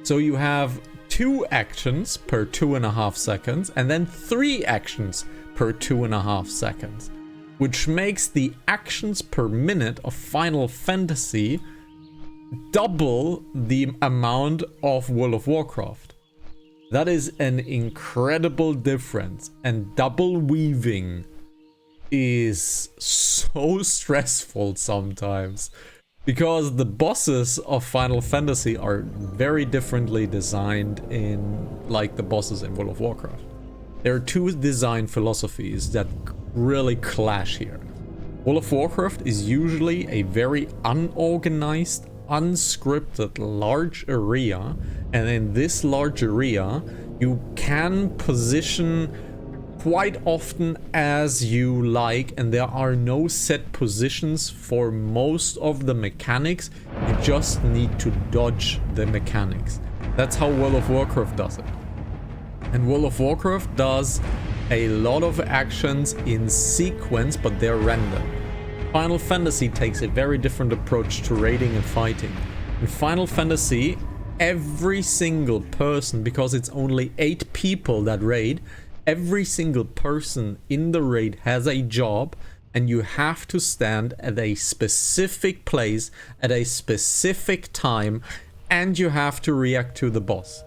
So you have 2 actions per 2.5 seconds, and then 3 actions per 2.5 seconds, which makes the actions per minute of Final Fantasy double the amount of World of Warcraft. That is an incredible difference, and double weaving is so stressful sometimes, because the bosses of Final Fantasy are very differently designed in like the bosses in World of Warcraft. There are 2 design philosophies that really clash here. World of Warcraft is usually a very unorganized, unscripted large area, and in this large area you can position quite often as you like, and there are no set positions for most of the mechanics. You just need to dodge the mechanics. That's how World of Warcraft does it. And World of Warcraft does a lot of actions in sequence, but they're random. Final Fantasy takes a very different approach to raiding and fighting. In Final Fantasy, every single person, because it's only 8 people that raid, Every single person in the raid has a job, and you have to stand at a specific place at a specific time, and you have to react to the boss.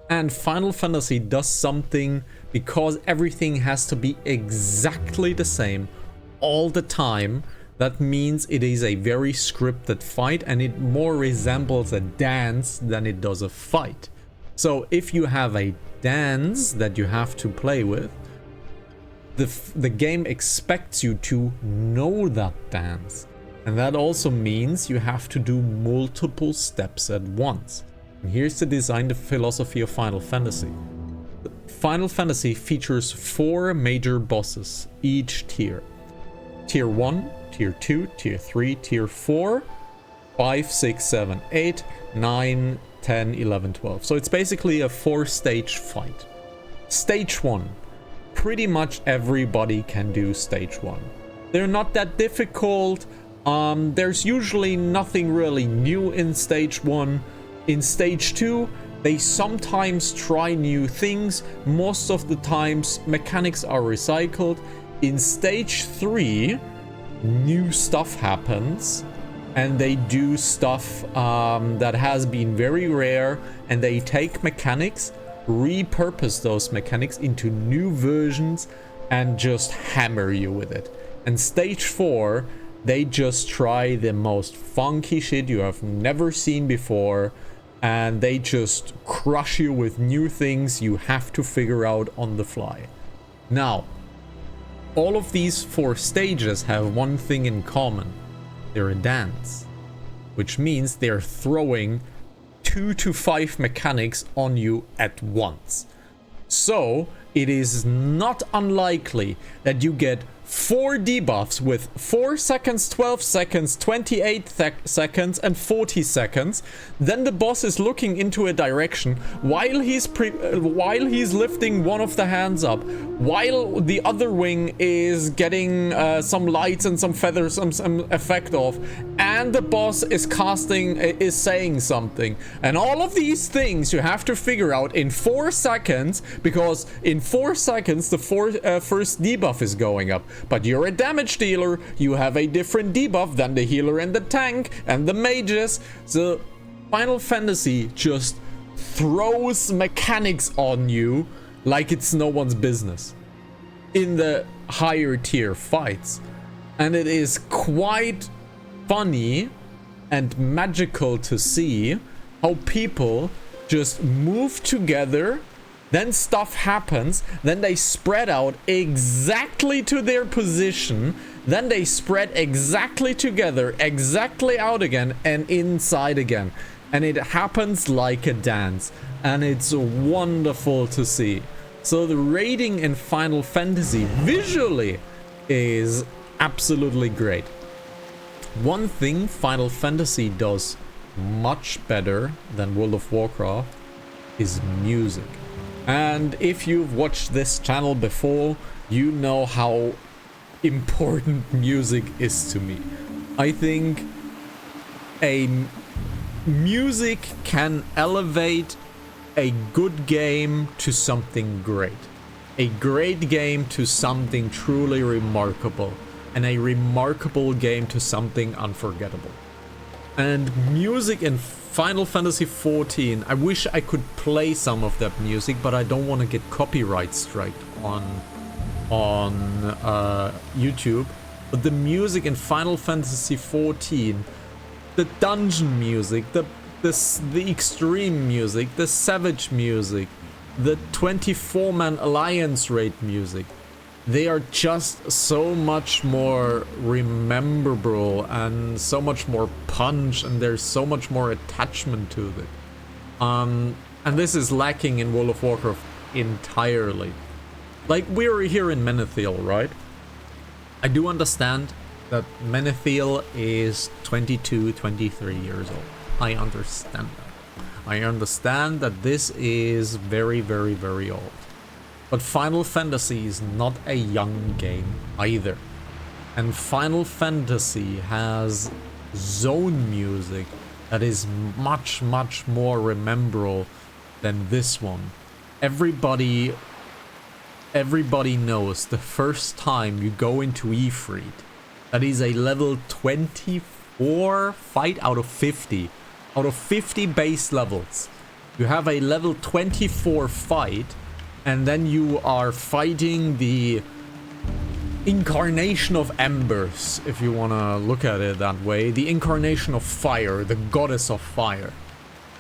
And Final Fantasy does something, because everything has to be exactly the same all the time. That means it is a very scripted fight, and it more resembles a dance than it does a fight. So if you have a dance that you have to play with, the game expects you to know that dance. And that also means you have to do multiple steps at once. And here's the design philosophy of Final Fantasy. Final Fantasy features 4 major bosses each tier. Tier 1, Tier 2, Tier 3, Tier 4, 5, 6, 7, 8, 9, 10, 11, 12. So it's basically a 4-stage fight. Stage 1. Pretty much everybody can do stage 1. They're not that difficult. There's usually nothing really new in stage 1. In stage 2, they sometimes try new things. Most of the times mechanics are recycled. In stage 3, new stuff happens, and they do stuff that has been very rare, and they take mechanics, repurpose those mechanics into new versions, and just hammer you with it. And stage 4, they just try the most funky shit you have never seen before, and they just crush you with new things you have to figure out on the fly. Now, all of these 4 stages have one thing in common. They're a dance, which means they're throwing 2 to 5 mechanics on you at once. So it is not unlikely that you get 4 debuffs with 4 seconds, 12 seconds, 28 seconds, and 40 seconds. Then the boss is looking into a direction while he's lifting one of the hands up, while the other wing is getting some lights and some feathers and some effect off, and the boss is saying something. And all of these things you have to figure out in 4 seconds, because in 4 seconds the first debuff is going up. But you're a damage dealer, you have a different debuff than the healer and the tank and the mages. So Final Fantasy just throws mechanics on you like it's no one's business in the higher tier fights. And it is quite funny and magical to see how people just move together. Then stuff happens, then they spread out exactly to their position, then they spread exactly together, exactly out again, and inside again. And it happens like a dance, and it's wonderful to see. So the raiding in Final Fantasy visually is absolutely great. One thing Final Fantasy does much better than World of Warcraft is music. And if you've watched this channel before, you know how important music is to me. I think music can elevate a good game to something great. A great game to something truly remarkable. And a remarkable game to something unforgettable. And music in Final Fantasy XIV, I wish I could play some of that music, but I don't want to get copyright striked on YouTube. But the music in Final Fantasy XIV, the dungeon music, the extreme music, the savage music, the 24-man alliance raid music, they are just so much more rememberable and so much more punch, and there's so much more attachment to it. And this is lacking in World of Warcraft entirely. Like, we're here in Menethil, right? I do understand that Menethil is 22, 23 years old. I understand that. I understand that this is very, very, very old. But Final Fantasy is not a young game either. And Final Fantasy has zone music that is much, much more rememberable than this one. Everybody everybody knows the first time you go into Ifrit, that is a level 24 fight out of 50. Out of 50 base levels, you have a level 24 fight, and then you are fighting the incarnation of embers, if you want to look at it that way. The incarnation of fire, the goddess of fire.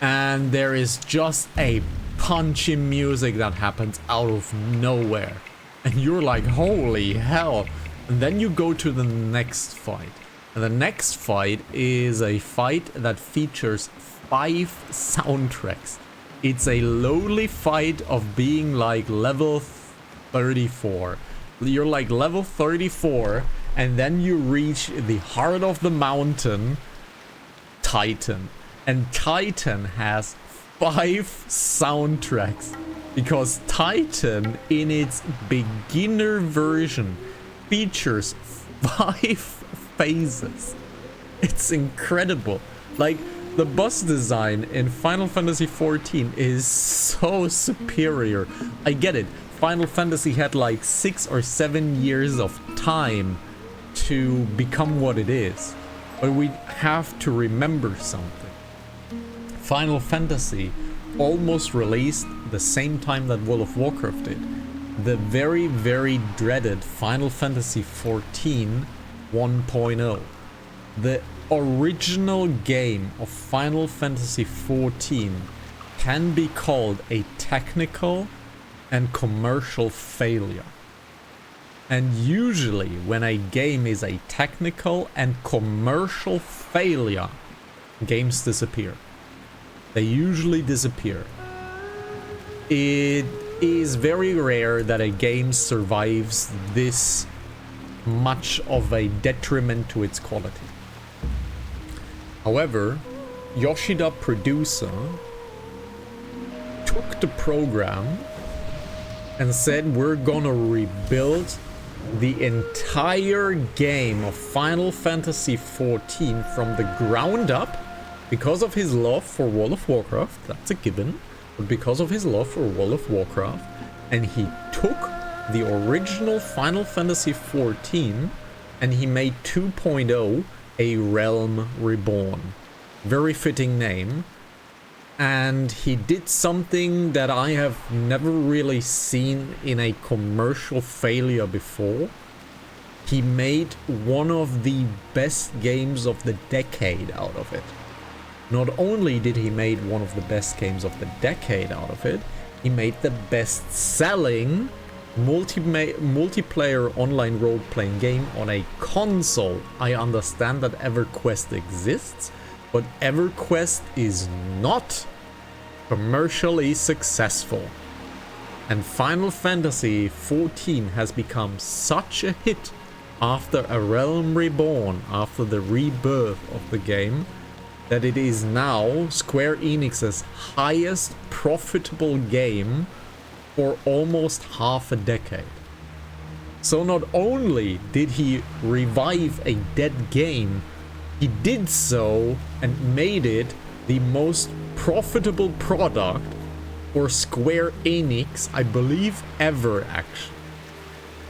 And there is just a punchy music that happens out of nowhere. And you're like, holy hell. And then you go to the next fight. And the next fight is a fight that features 5 soundtracks. It's a lowly fight of being like level 34. You're like level 34, and then you reach the heart of the mountain, Titan. And Titan has 5 soundtracks, because Titan in its beginner version features 5 phases. It's incredible. Like, the boss design in Final Fantasy XIV is so superior. I get it. Final Fantasy had like 6 or 7 years of time to become what it is. But we have to remember something. Final Fantasy almost released the same time that World of Warcraft did. The very, very dreaded Final Fantasy XIV 1.0. The original game of Final Fantasy XIV can be called a technical and commercial failure. And usually when a game is a technical and commercial failure, games disappear. They usually disappear. It is very rare that a game survives this much of a detriment to its quality. However, Yoshida Producer took the program and said, we're gonna rebuild the entire game of Final Fantasy XIV from the ground up, because of his love for World of Warcraft. That's a given. But because of his love for World of Warcraft, and he took the original Final Fantasy XIV and he made 2.0 a Realm Reborn. Very fitting name. And he did something that I have never really seen in a commercial failure before. He made one of the best games of the decade out of it. Not only did he make one of the best games of the decade out of it, he made the best-selling multiplayer online role-playing game on a console. I understand that EverQuest exists, but EverQuest is not commercially successful. And Final Fantasy XIV has become such a hit after A Realm Reborn, after the rebirth of the game, that it is now Square Enix's highest profitable game for almost half a decade. So not only did he revive a dead game, he did so and made it the most profitable product for Square Enix, I believe, ever, actually.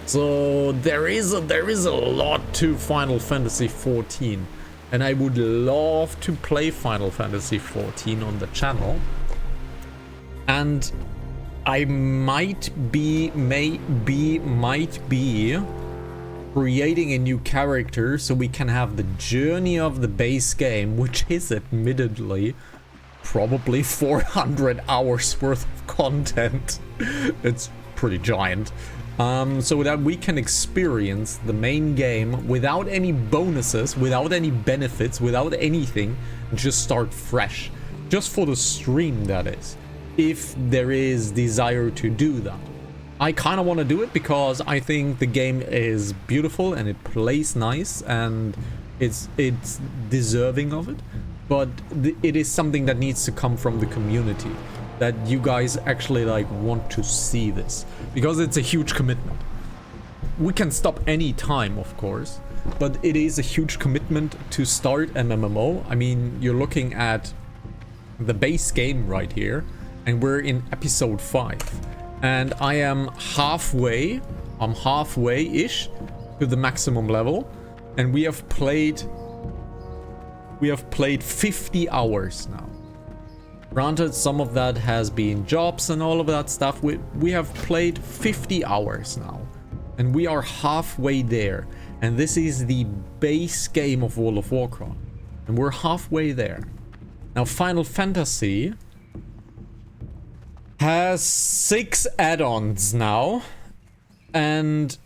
So there is a lot to Final Fantasy XIV, and I would love to play Final Fantasy XIV on the channel. And I might be creating a new character so we can have the journey of the base game, which is admittedly probably 400 hours worth of content. It's pretty giant. So that we can experience the main game without any bonuses, without any benefits, without anything, just start fresh. Just for the stream, that is. If there is desire to do that. I kind of want to do it because I think the game is beautiful and it plays nice and it's deserving of it. But it is something that needs to come from the community, that you guys actually like want to see this, because it's a huge commitment. We can stop any time, of course, but it is a huge commitment to start an MMO. I mean, you're looking at the base game right here, and we're in episode 5. and I am halfway. I'm halfway-ish to the maximum level, and we have played 50 hours now. Granted, some of that has been jobs and all of that stuff. We have played 50 hours now, and we are halfway there. And this is the base game of World of Warcraft, and we're halfway there. Now, Final Fantasy has 6 add-ons now, and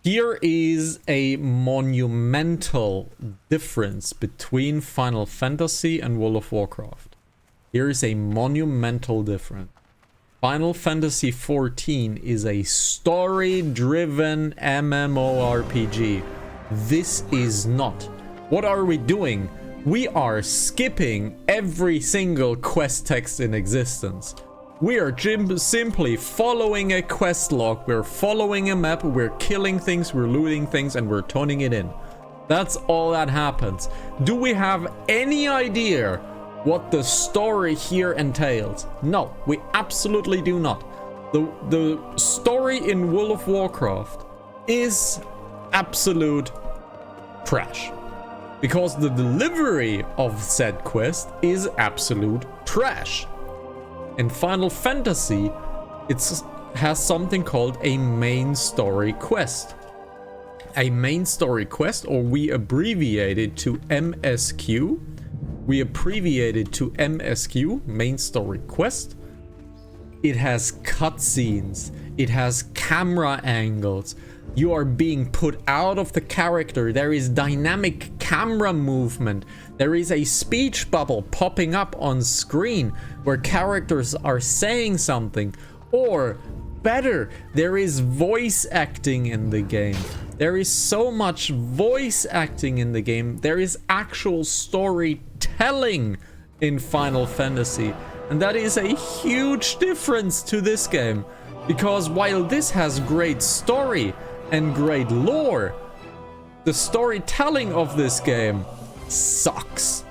here is a monumental difference between Final Fantasy and World of Warcraft. Here is a monumental difference. Final Fantasy XIV is a story-driven MMORPG. This is not. What are we doing? We are skipping every single quest text in existence. We are simply following a quest log. We're following a map. We're killing things. We're looting things. And we're turning it in. That's all that happens. Do we have any idea what the story here entails? No, we absolutely do not. The story in World of Warcraft is absolute trash. Because the delivery of said quest is absolute trash. In Final Fantasy, it has something called a main story quest. A main story quest, or we abbreviate it to MSQ. We abbreviate it to MSQ, main story quest. It has cutscenes. It has camera angles. You are being put out of the character. There is dynamic camera movement. There is a speech bubble popping up on screen where characters are saying something. Or better, there is voice acting in the game. There is so much voice acting in the game. There is actual storytelling in Final Fantasy. And that is a huge difference to this game. Because while this has great story and great lore, the storytelling of this game sucks.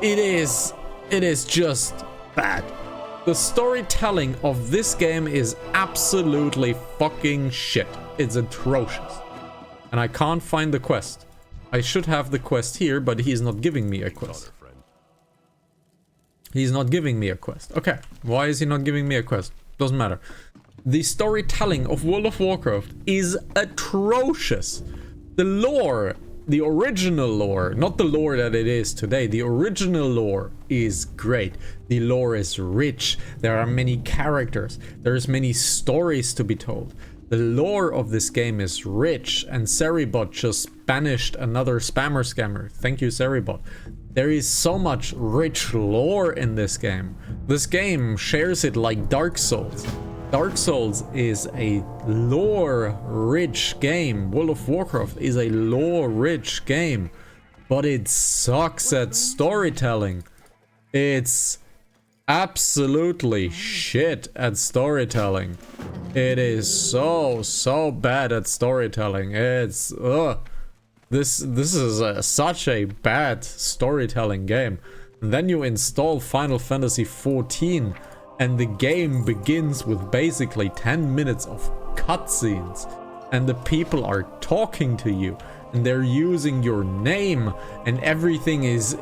It is just bad. The storytelling of this game is absolutely fucking shit. It's atrocious. And I can't find the quest. I should have the quest here, but he's not giving me a quest. He's not giving me a quest. Okay, why is he not giving me a quest? Doesn't matter. The storytelling of World of Warcraft is atrocious. The lore, the original lore, not the lore that it is today, the original lore is great. The lore is rich. There are many characters. There's many stories to be told. The lore of this game is rich, and Seribot just banished another spammer scammer. Thank you, Seribot. There is so much rich lore in this game. This game shares it like Dark Souls. Dark Souls is a lore-rich game. World of Warcraft is a lore-rich game. But it sucks at storytelling. It's absolutely shit at storytelling. It is so bad at storytelling. It's this is such a bad storytelling game. And then you install Final Fantasy XIV, and the game begins with basically 10 minutes of cutscenes, and the people are talking to you, and they're using your name, and everything is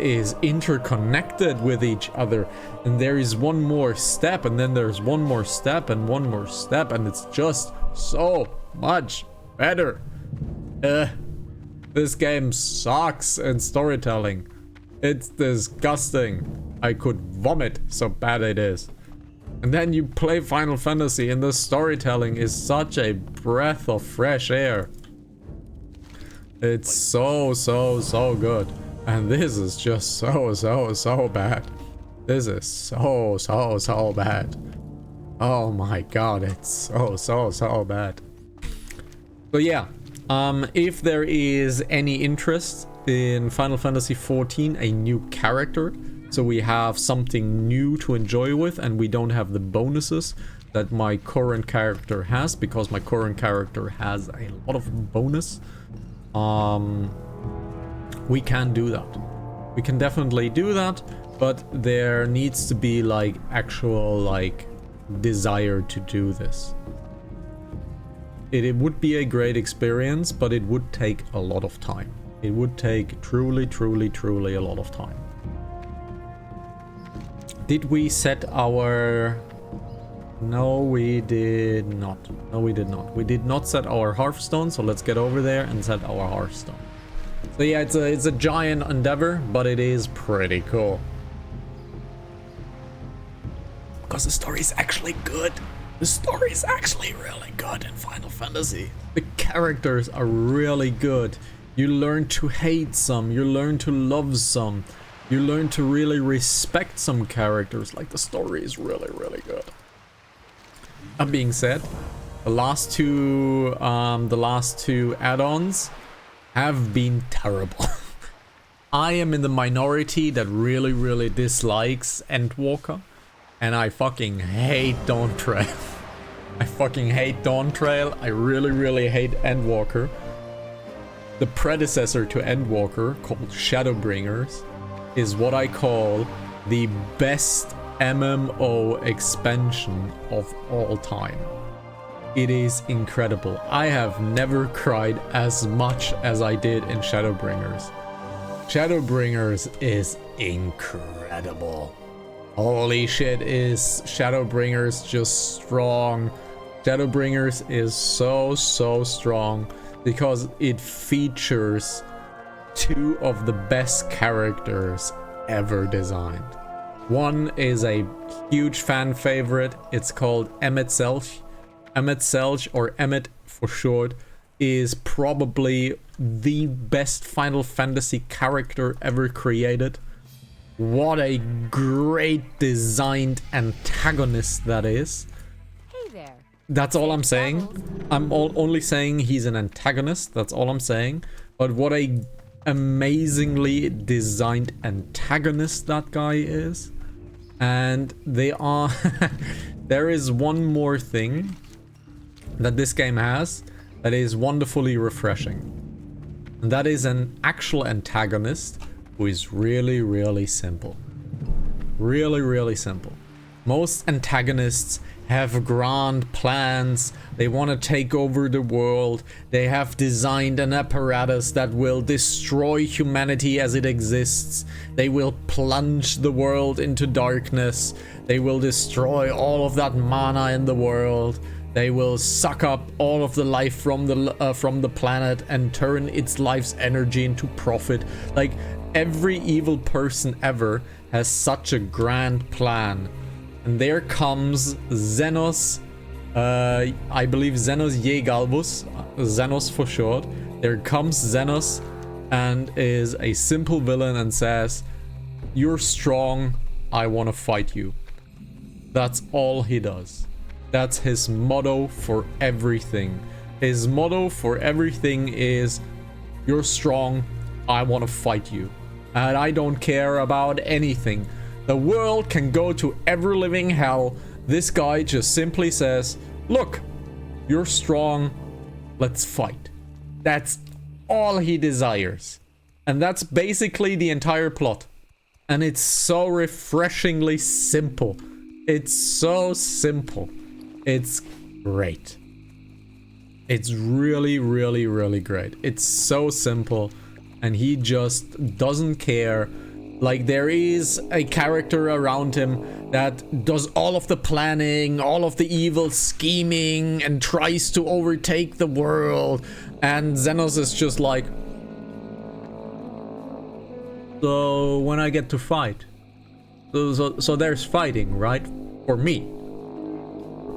interconnected with each other, and there is one more step, and then there's one more step, and one more step, and it's just so much better. This game sucks in storytelling. It's disgusting. I could vomit, so bad it is. And then you play Final Fantasy, and the storytelling is such a breath of fresh air. It's so good. And this is just so bad. This is so bad. Oh my god, it's so bad. So yeah, if there is any interest in Final Fantasy XIV, a new character, so we have something new to enjoy with, and we don't have the bonuses that my current character has, because my current character has a lot of bonus. We can do that. We can definitely do that, but there needs to be like actual like desire to do this. It would be a great experience, but it would take a lot of time. It would take truly a lot of time. Did we set our... No, we did not. No, we did not. We did not set our Hearthstone, so let's get over there and set our Hearthstone. So yeah, it's a giant endeavor, but it is pretty cool. Because the story is actually good. The story is actually really good in Final Fantasy. The characters are really good. You learn to hate some, you learn to love some, you learn to really respect some characters. Like, the story is really good. That being said, the last two add-ons have been terrible. I am in the minority that really dislikes Endwalker, and I fucking hate Dawntrail. I fucking hate Dawntrail. I really hate Endwalker. The predecessor to Endwalker, called Shadowbringers, is what I call the best MMO expansion of all time. It is incredible. I have never cried as much as I did in Shadowbringers. Shadowbringers is incredible. Holy shit, is Shadowbringers just strong. Shadowbringers is so strong because it features two of the best characters ever designed. One is a huge fan favorite. It's called Emmet Selch. Emmet Selch, or Emmet for short, is probably the best Final Fantasy character ever created. What a great designed antagonist that is. Hey there. That's all I'm saying. I'm only saying he's an antagonist. That's all I'm saying. But what a amazingly designed antagonist that guy is. And they are... There is one more thing that this game has that is wonderfully refreshing. And that is an actual antagonist who is really simple. Really simple. Most antagonists have grand plans. They want to take over the world. They have designed an apparatus that will destroy humanity as it exists. They will plunge the world into darkness. They will destroy all of that mana in the world. They will suck up all of the life from the planet and turn its life's energy into profit. Like, every evil person ever has such a grand plan. And there comes Xenos, I believe Xenos Yegalbus, Xenos for short. There comes Xenos and is a simple villain and says, "You're strong, I want to fight you." That's all he does. That's his motto for everything. His motto for everything is, "You're strong, I want to fight you. And I don't care about anything. The world can go to ever-living hell." This guy just simply says, "Look, you're strong, let's fight." That's all he desires. And that's basically the entire plot. And it's so refreshingly simple. It's so simple. It's great. It's really great. It's so simple. And he just doesn't care. Like, there is a character around him that does all of the planning, all of the evil scheming, and tries to overtake the world. And Xenos is just like, "So when I get to fight, so there's fighting, right? For me.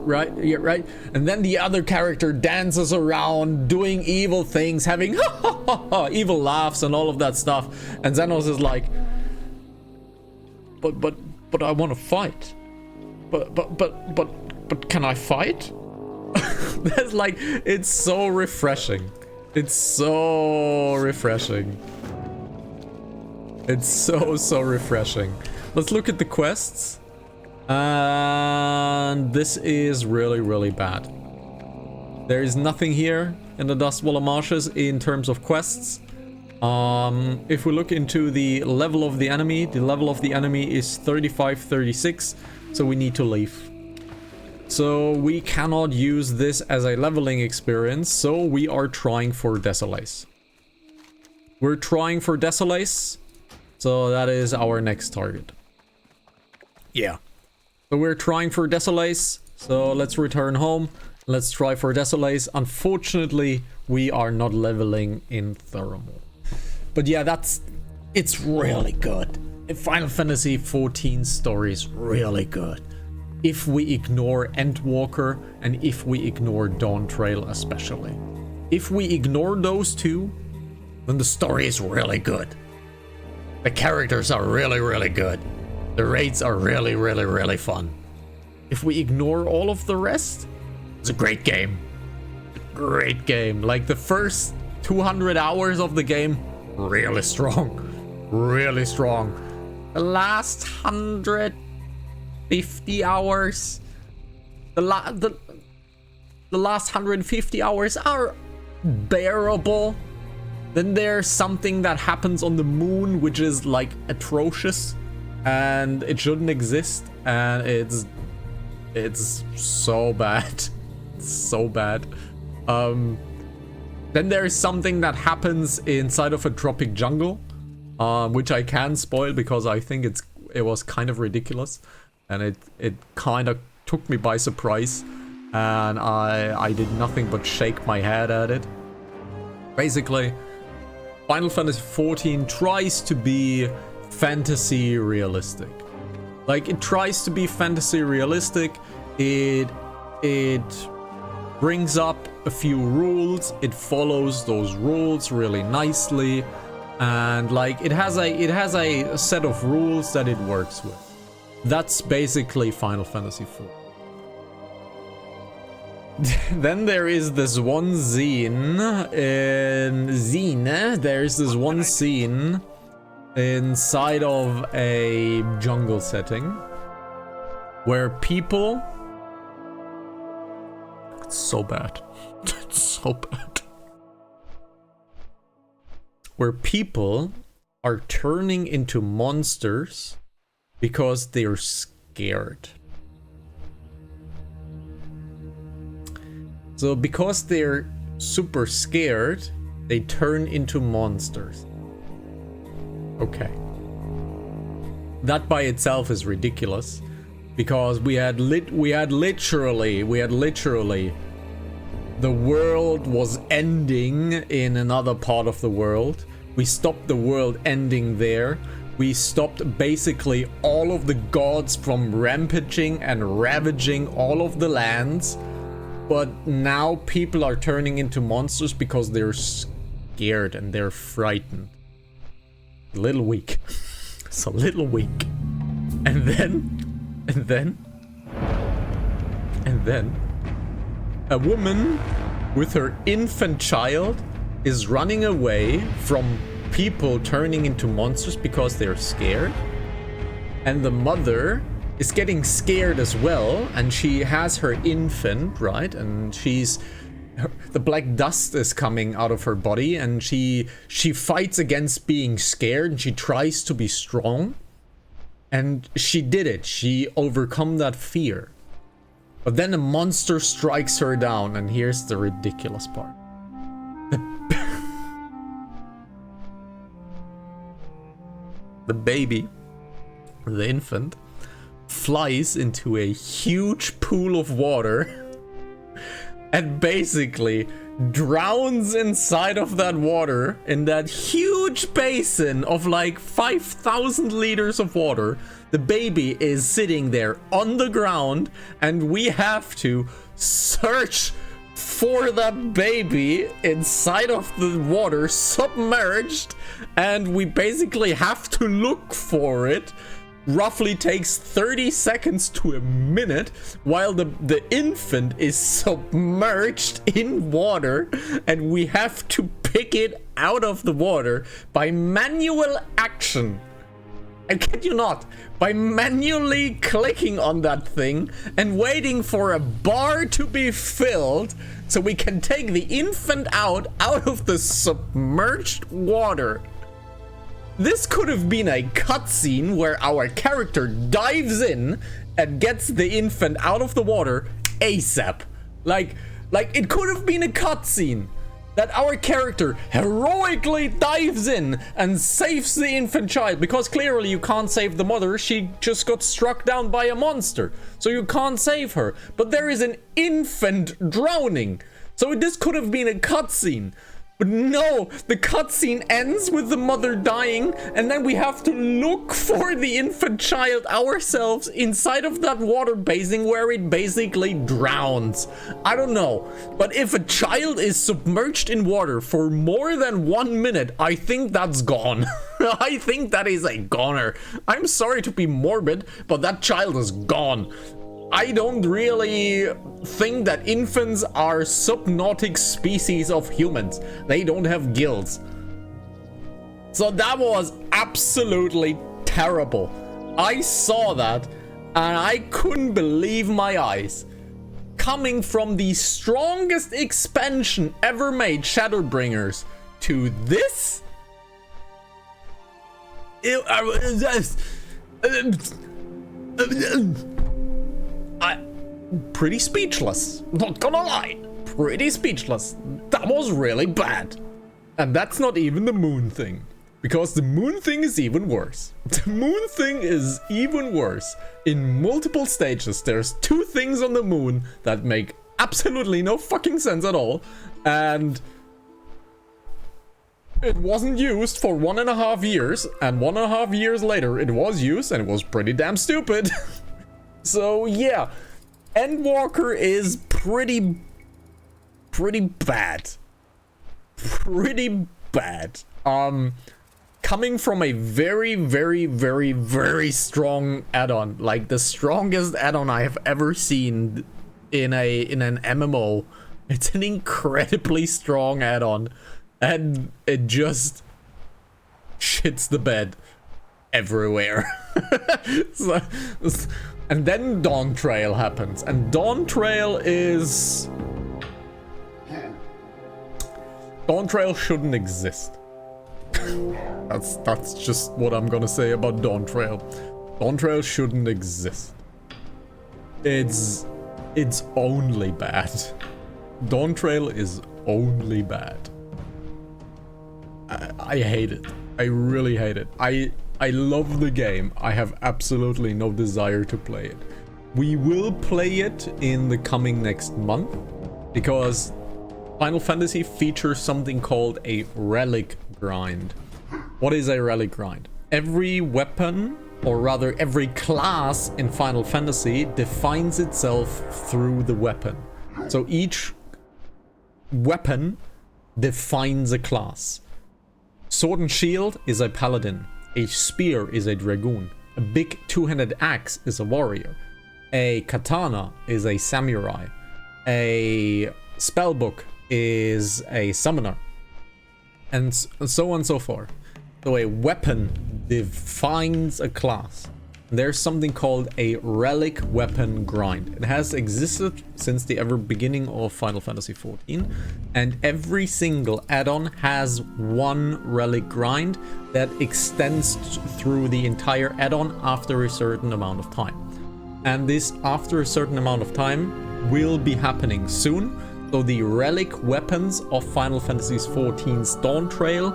Right? Yeah, right?" And then the other character dances around doing evil things, having evil laughs and all of that stuff. And Xenos is like, But I want to fight. But can I fight?" That's like, it's so refreshing. It's so refreshing. It's so refreshing. Let's look at the quests. And this is really bad. There is nothing here in the Dustwallow Marshes in terms of quests. If we look into the level of the enemy is 35-36, so we need to leave. So we cannot use this as a leveling experience, so we are trying for Desolace. We're trying for Desolace, so that is our next target. Yeah. So we're trying for Desolace, so let's return home. Let's try for Desolace. Unfortunately, we are not leveling in Thermal. But yeah, it's really good. Final Fantasy XIV story is really good. If we ignore Endwalker and if we ignore Dawn Trail especially. If we ignore those two, then the story is really good. The characters are really, really good. The raids are really, really, really fun. If we ignore all of the rest, it's a great game. Great game. Like the first 200 hours of the game, really strong. Really strong. The last 150 hours, the last 150 hours are bearable. Then there's something that happens on the moon which is like atrocious and it shouldn't exist, and it's so bad. It's so bad. Then there's something that happens inside of a tropic jungle, which I can spoil because I think it was kind of ridiculous, and it kind of took me by surprise, and I did nothing but shake my head at it. Basically, Final Fantasy XIV tries to be fantasy realistic. Like, it tries to be fantasy realistic. It brings up a few rules. It follows those rules really nicely. And like, it has a set of rules that it works with. That's basically Final Fantasy IV. Then there is this one scene there's this one scene inside of a jungle setting where people, it's so bad. It's so bad. Where people are turning into monsters because they're scared. So because they're super scared, they turn into monsters. Okay. That by itself is ridiculous, because we had literally the world was ending in another part of the world. We stopped the world ending there. We stopped basically all of the gods from rampaging and ravaging all of the lands. But now people are turning into monsters because they're scared and they're frightened. A little weak. It's a little weak. And then a woman with her infant child is running away from people turning into monsters because they're scared. And the mother is getting scared as well, and she has her infant, right? And the black dust is coming out of her body, and she fights against being scared, and she tries to be strong. And she did it. She overcome that fear. But then a monster strikes her down, and here's the ridiculous part. The baby, the infant, flies into a huge pool of water and basically drowns inside of that water, in that huge basin of like 5,000 liters of water. The baby is sitting there on the ground, and we have to search for that baby inside of the water, submerged, and we basically have to look for it. Roughly takes 30 seconds to a minute while the infant is submerged in water, and we have to pick it out of the water by manual action. I kid you not, by manually clicking on that thing and waiting for a bar to be filled so we can take the infant out of the submerged water. This could have been a cutscene where our character dives in and gets the infant out of the water ASAP. Like it could have been a cutscene that our character heroically dives in and saves the infant child, because clearly you can't save the mother. She just got struck down by a monster, so you can't save her. But there is an infant drowning, so this could have been a cutscene. But no, the cutscene ends with the mother dying, and then we have to look for the infant child ourselves inside of that water basin where it basically drowns. I don't know, but if a child is submerged in water for more than 1 minute, I think that's gone. I think that is a goner. I'm sorry to be morbid, but that child is gone. I don't really think that infants are subnautic species of humans. They don't have gills. So that was absolutely terrible. I saw that and I couldn't believe my eyes. Coming from the strongest expansion ever made, Shadowbringers, to this? Pretty speechless, not gonna lie. Pretty speechless. That was really bad. And that's not even the moon thing, because the moon thing is even worse. The moon thing is even worse. In multiple stages, there's 2 things on the moon that make absolutely no fucking sense at all, and it wasn't used for 1.5 years, and 1.5 years later it was used, and it was pretty damn stupid. So yeah, Endwalker is pretty bad. Pretty bad. Coming from a very strong add-on, like the strongest add-on I have ever seen in an MMO. It's an incredibly strong add-on, and it just shits the bed everywhere. And then Dawn Trail happens, and Dawn Trail shouldn't exist. That's just what I'm gonna say about Dawn Trail. Dawn Trail shouldn't exist. It's only bad. Dawn Trail is only bad. I hate it. I really hate it. I love the game. I have absolutely no desire to play it. We will play it in the coming next month, because Final Fantasy features something called a relic grind. What is a relic grind? Every weapon, or rather every class in Final Fantasy, defines itself through the weapon. So each weapon defines a class. Sword and Shield is a paladin. A spear is a dragoon. A big 2-handed axe is a warrior. A katana is a samurai. A spellbook is a summoner. And so on and so forth. So a weapon defines a class. There's something called a relic weapon grind. It has existed since the ever beginning of Final Fantasy XIV, and every single add-on has one relic grind that extends through the entire add-on after a certain amount of time. And this after a certain amount of time will be happening soon. So the relic weapons of Final Fantasy XIV's Dawn Trail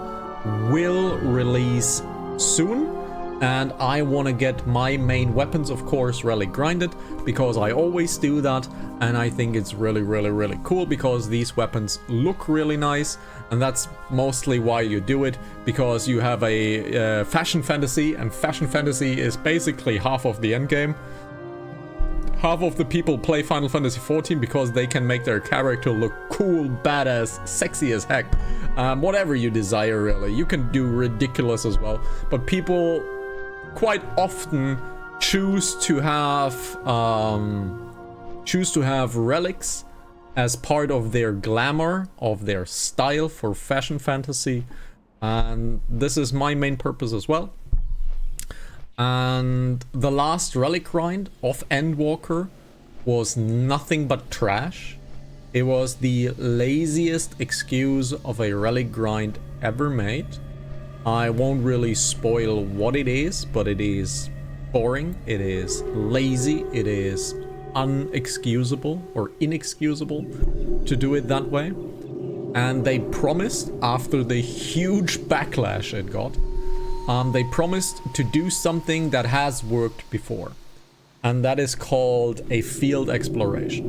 will release soon. And I want to get my main weapons, of course, relic grinded, because I always do that, and I think it's really cool, because these weapons look really nice, and that's mostly why you do it, because you have a fashion fantasy, and fashion fantasy is basically half of the endgame. Half of the people play Final Fantasy XIV because they can make their character look cool, badass, sexy as heck. Whatever you desire, really. You can do ridiculous as well, but people quite often choose to have relics as part of their glamour, of their style for fashion fantasy, and this is my main purpose as well. And the last relic grind of Endwalker was nothing but trash. It was the laziest excuse of a relic grind ever made. I won't really spoil what it is, but it is boring, it is lazy, it is unexcusable or inexcusable to do it that way. And they promised, after the huge backlash it got, they promised to do something that has worked before. And that is called a field exploration.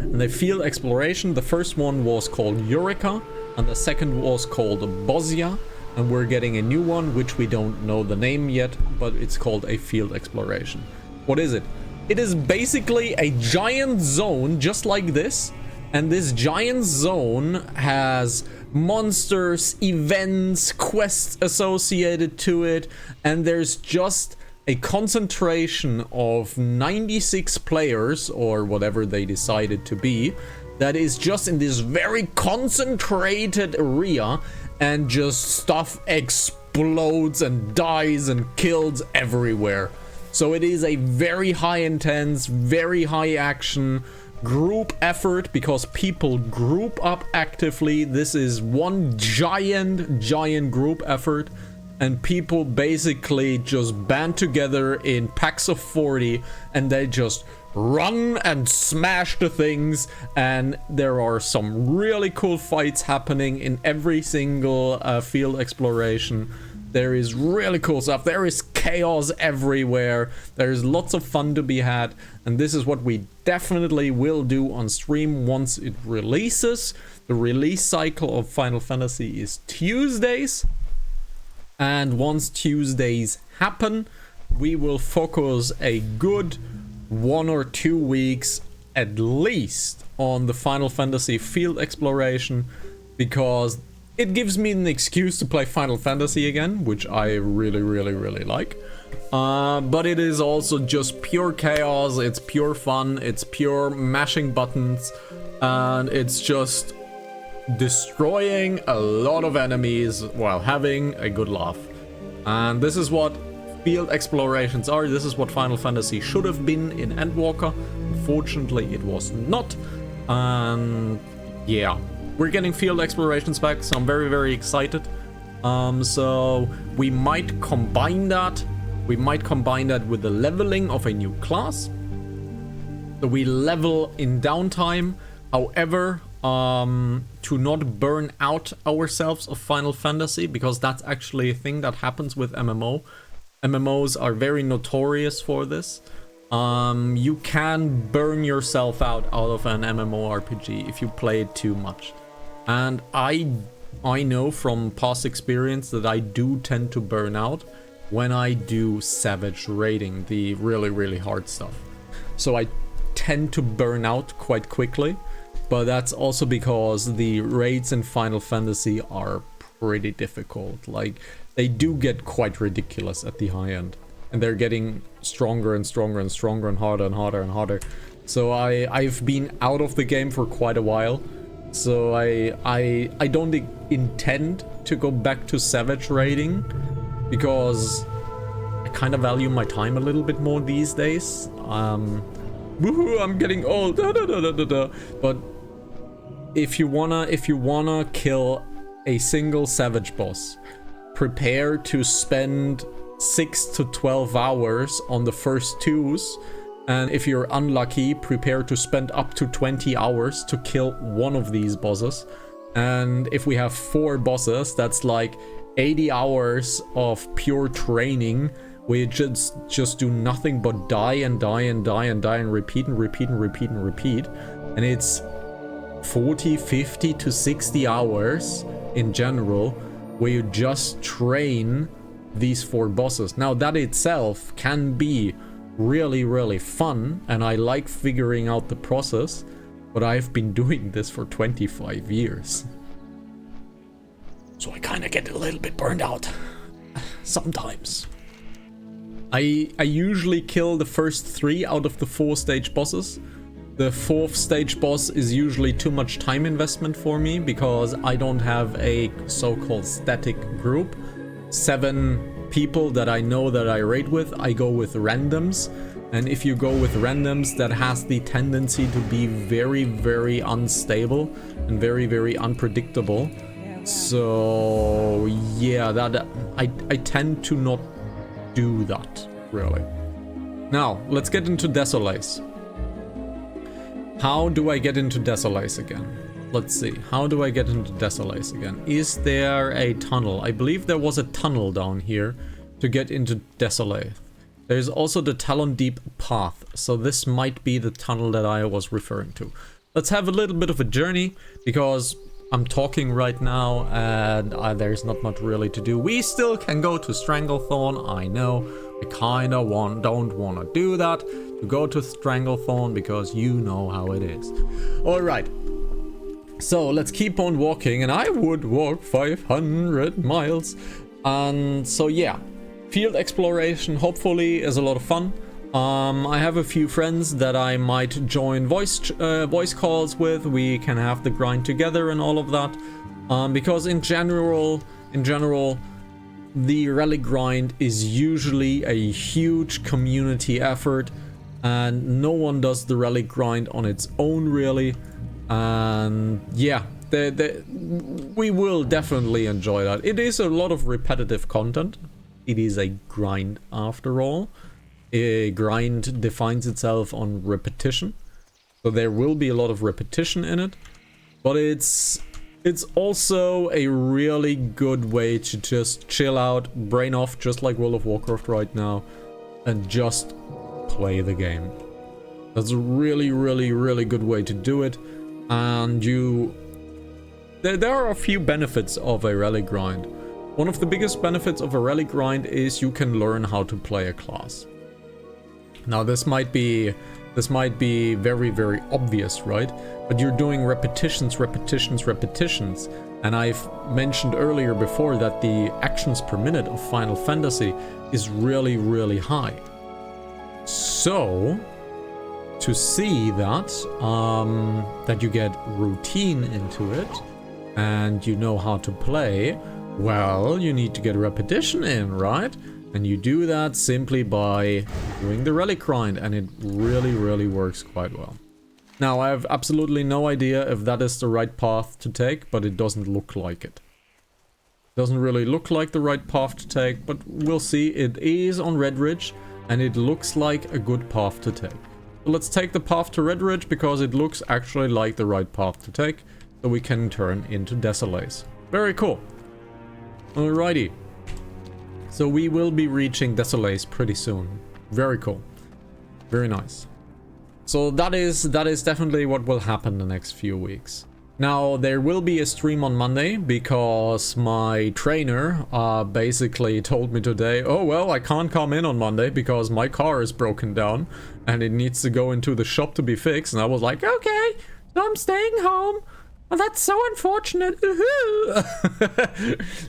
And the field exploration, the first one was called Eureka, and the second was called Bosnia. And we're getting a new one, which we don't know the name yet, but it's called a field exploration. What is it? It is basically a giant zone just like this. And this giant zone has monsters, events, quests associated to it. And there's just a concentration of 96 players, or whatever they decided to be, that is just in this very concentrated area. And just stuff explodes and dies and kills everywhere. So it is a very high intense, very high action group effort, because people group up actively. This is one giant group effort, and people basically just band together in packs of 40 and they just run and smash the things. And there are some really cool fights happening in every single field exploration. There is really cool stuff. There is chaos everywhere. There is lots of fun to be had. And this is what we definitely will do on stream once it releases. The release cycle of Final Fantasy is Tuesdays. And once Tuesdays happen, we will focus a good 1 or 2 weeks at least on the Final Fantasy field exploration, because it gives me an excuse to play Final Fantasy again, which I really like. But it is also just pure chaos, it's pure fun, it's pure mashing buttons, and it's just destroying a lot of enemies while having a good laugh. And this is what field explorations are. This is what Final Fantasy should have been in Endwalker. Unfortunately, it was not. And yeah, we're getting field explorations back, so I'm very excited. So we might combine that. We might combine that with the leveling of a new class. So we level in downtime. However, to not burn out ourselves of Final Fantasy, because that's actually a thing that happens with MMO. MMOs are very notorious for this. You can burn yourself out of an MMORPG if you play it too much. And I know from past experience that I do tend to burn out when I do Savage raiding, the really hard stuff. So I tend to burn out quite quickly, but that's also because the raids in Final Fantasy are pretty difficult. Like, they do get quite ridiculous at the high end, and they're getting stronger and stronger and stronger and harder and harder and harder. So I've been out of the game for quite a while, so I don't intend to go back to Savage raiding, because I kind of value my time a little bit more these days. Woohoo, I'm getting old. But if you wanna kill a single Savage boss, prepare to spend 6 to 12 hours on the first twos, and if you're unlucky, prepare to spend up to 20 hours to kill one of these bosses. And if we have 4 bosses, that's like 80 hours of pure training. We just do nothing but die and die and die and die and repeat and repeat and repeat and repeat. And it's 40, 50 to 60 hours in general, where you just train these 4 bosses. Now that itself can be really fun, and I like figuring out the process, but I've been doing this for 25 years. So I kind of get a little bit burned out sometimes. I usually kill the first 3 out of the 4 stage bosses. The 4th stage boss is usually too much time investment for me, because I don't have a so-called static group. 7 people that I know that I raid with, I go with randoms. And if you go with randoms, that has the tendency to be very unstable and very unpredictable. So yeah, that I tend to not do that, really. Now, let's get into Desolace. How do I get into Desolace again? Let's see. How do I get into Desolace again? Is there a tunnel? I believe there was a tunnel down here to get into Desolace. There's also the Talon Deep path. So this might be the tunnel that I was referring to. Let's have a little bit of a journey because I'm talking right now and there's not much really to do. We still can go to Stranglethorn. I know. I kind of don't want to do that. To go to Stranglethorn because you know how it is. Alright. So let's keep on walking, and I would walk 500 miles. And so yeah, field exploration hopefully is a lot of fun. I have a few friends that I might join voice calls with. We can have the grind together and all of that. Because in general, the rally grind is usually a huge community effort, and no one does the rally grind on its own really. And yeah, we will definitely enjoy that. It is a lot of repetitive content. It is a grind after all. A grind defines itself on repetition, so there will be a lot of repetition in it, but it's also a really good way to just chill out, brain off, just like World of Warcraft right now, and just play the game. That's a really good way to do it. And there are a few benefits of a rally grind. One of the biggest benefits of a rally grind is you can learn how to play a class. Now this might be very obvious, right? But you're doing repetitions, and I've mentioned earlier before that the actions per minute of Final Fantasy is really high. So to see that that you get routine into it and you know how to play, well, you need to get repetition in, right? And you do that simply by doing the rally grind, and it really works quite well. Now, I have absolutely no idea if that is the right path to take, but it doesn't look like it. Doesn't really look like the right path to take, but we'll see. It is on Red Ridge, and it looks like a good path to take. So let's take the path to Red Ridge because it looks actually like the right path to take, so we can turn into Desolace. Very cool. Alrighty. So we will be reaching Desolace pretty soon. Very cool. Very nice. So that is definitely what will happen the next few weeks. Now, there will be a stream on Monday because my trainer basically told me today, oh well, I can't come in on Monday because my car is broken down and it needs to go into the shop to be fixed. And I was like, okay, so I'm staying home. Well, that's so unfortunate.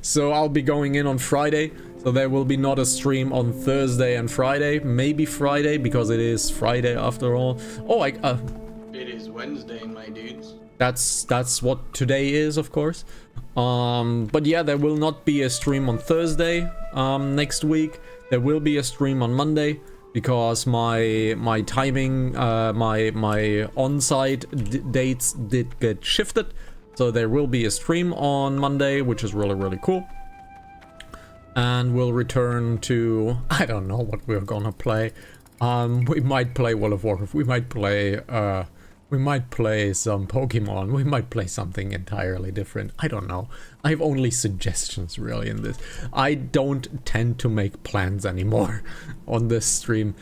So I'll be going in on Friday. So there will be not a stream on Thursday and Friday. Maybe Friday, because it is Friday after all. Oh, it is Wednesday, my dudes. That's what today is, of course. But yeah, there will not be a stream on Thursday next week. There will be a stream on Monday because my timing, my on-site dates did get shifted. So there will be a stream on Monday, which is really cool. And we'll return to, I don't know what we're gonna play. We might play World of Warcraft. We might play some Pokemon. We might play something entirely different. I don't know. I have only suggestions really in this. I don't tend to make plans anymore on this stream.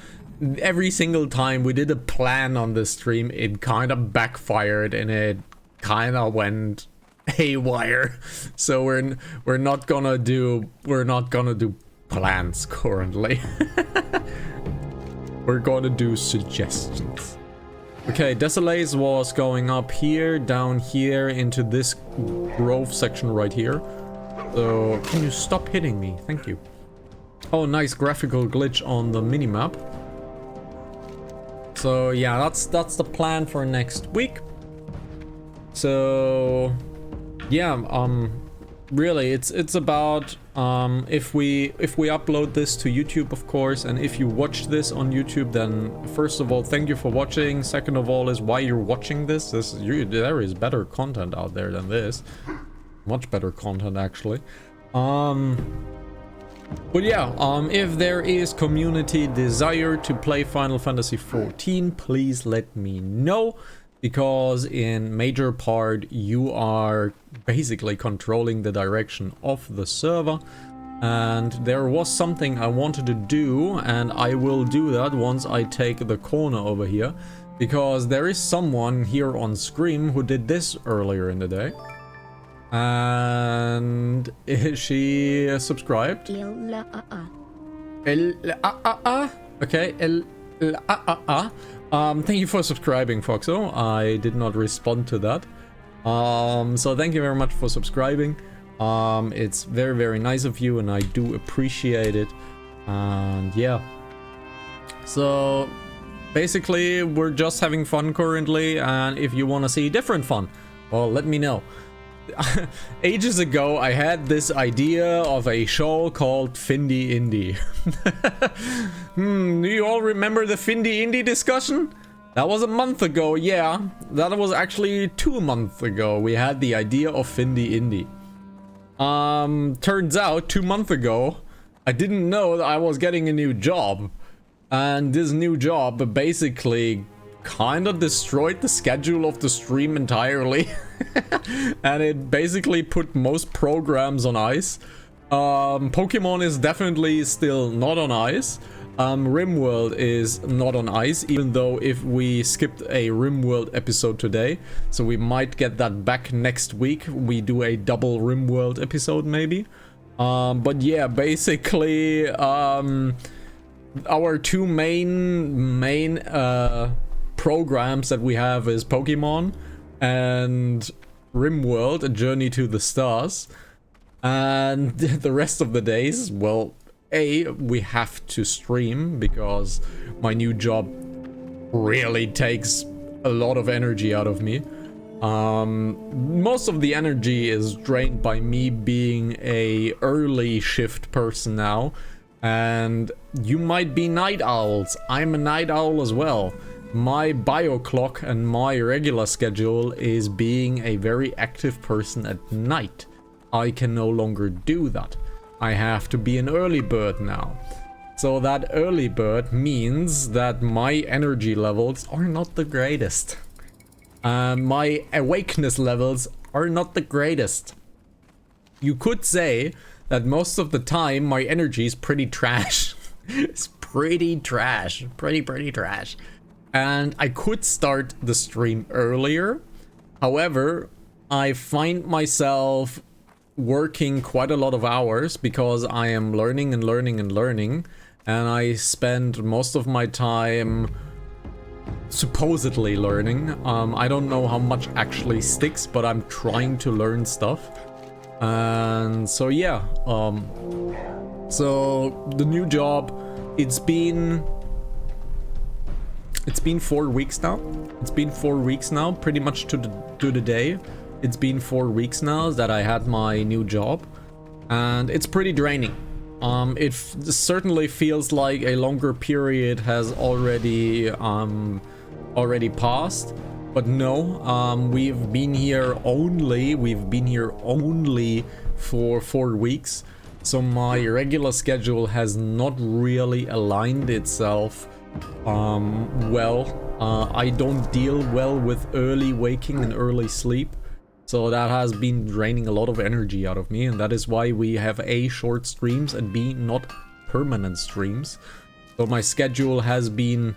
Every single time we did a plan on this stream, it kind of backfired and it kind of went haywire. So we're not gonna do plans currently. We're gonna do suggestions. Okay, Desolace was going up here, down here, into this grove section right here. So, can you stop hitting me? Thank you. Oh, nice graphical glitch on the minimap. So, yeah, that's the plan for next week. So, yeah, really, it's about if we upload this to YouTube, of course, and if you watch this on YouTube, then first of all, thank you for watching. Second of all, is why you're watching this. There is better content out there than this, much better content actually. But yeah, if there is community desire to play Final Fantasy XIV, please let me know. because in major part you are basically controlling the direction of the server. And there was something I wanted to do, and I will do that once I take the corner over here, because there is someone here on Scream who did this earlier in the day. And she subscribed. Okay. Thank you for subscribing, Foxo. I did not respond to that. So thank you very much for subscribing. It's very, very nice of you, and I do appreciate it. And yeah. So basically, we're just having fun currently, and if you want to see different fun, well, let me know. Ages ago, I had this idea of a show called Findy Indie. Do you all remember the Findy Indie discussion? That was a month ago, yeah. That was actually 2 months ago. We had the idea of Findy Indie. Turns out 2 months ago, I didn't know that I was getting a new job. And this new job basically kind of destroyed the schedule of the stream entirely. And it basically put most programs on ice. Pokemon is definitely still not on ice. RimWorld is not on ice, even though if we skipped a RimWorld episode today, so we might get that back next week. We do a double RimWorld episode maybe. But yeah, basically our two main programs that we have is Pokemon and RimWorld, A Journey to the Stars. And the rest of the days, well, we have to stream because my new job really takes a lot of energy out of me. Most of the energy is drained by me being a early shift person now, and you might be night owls. I'm a night owl as well. My bio clock and my regular schedule is being a very active person at night. I can no longer do that. I have to be an early bird now. So that early bird means that my energy levels are not the greatest. My awakeness levels are not the greatest. You could say that most of the time my energy is pretty trash. It's pretty trash. Pretty trash. And I could start the stream earlier. However, I find myself working quite a lot of hours because I am learning and learning, and I spend most of my time supposedly learning. I don't know how much actually sticks, but I'm trying to learn stuff. And so yeah, so the new job, it's been 4 weeks now. It's been 4 weeks now, pretty much to the day. It's been 4 weeks now that I had my new job, and it's pretty draining. It certainly feels like a longer period has already passed, but no, we've been here only for 4 weeks, so my regular schedule has not really aligned itself well. I don't deal well with early waking and early sleep. So that has been draining a lot of energy out of me, and that is why we have A, short streams, and B, not permanent streams. So my schedule has been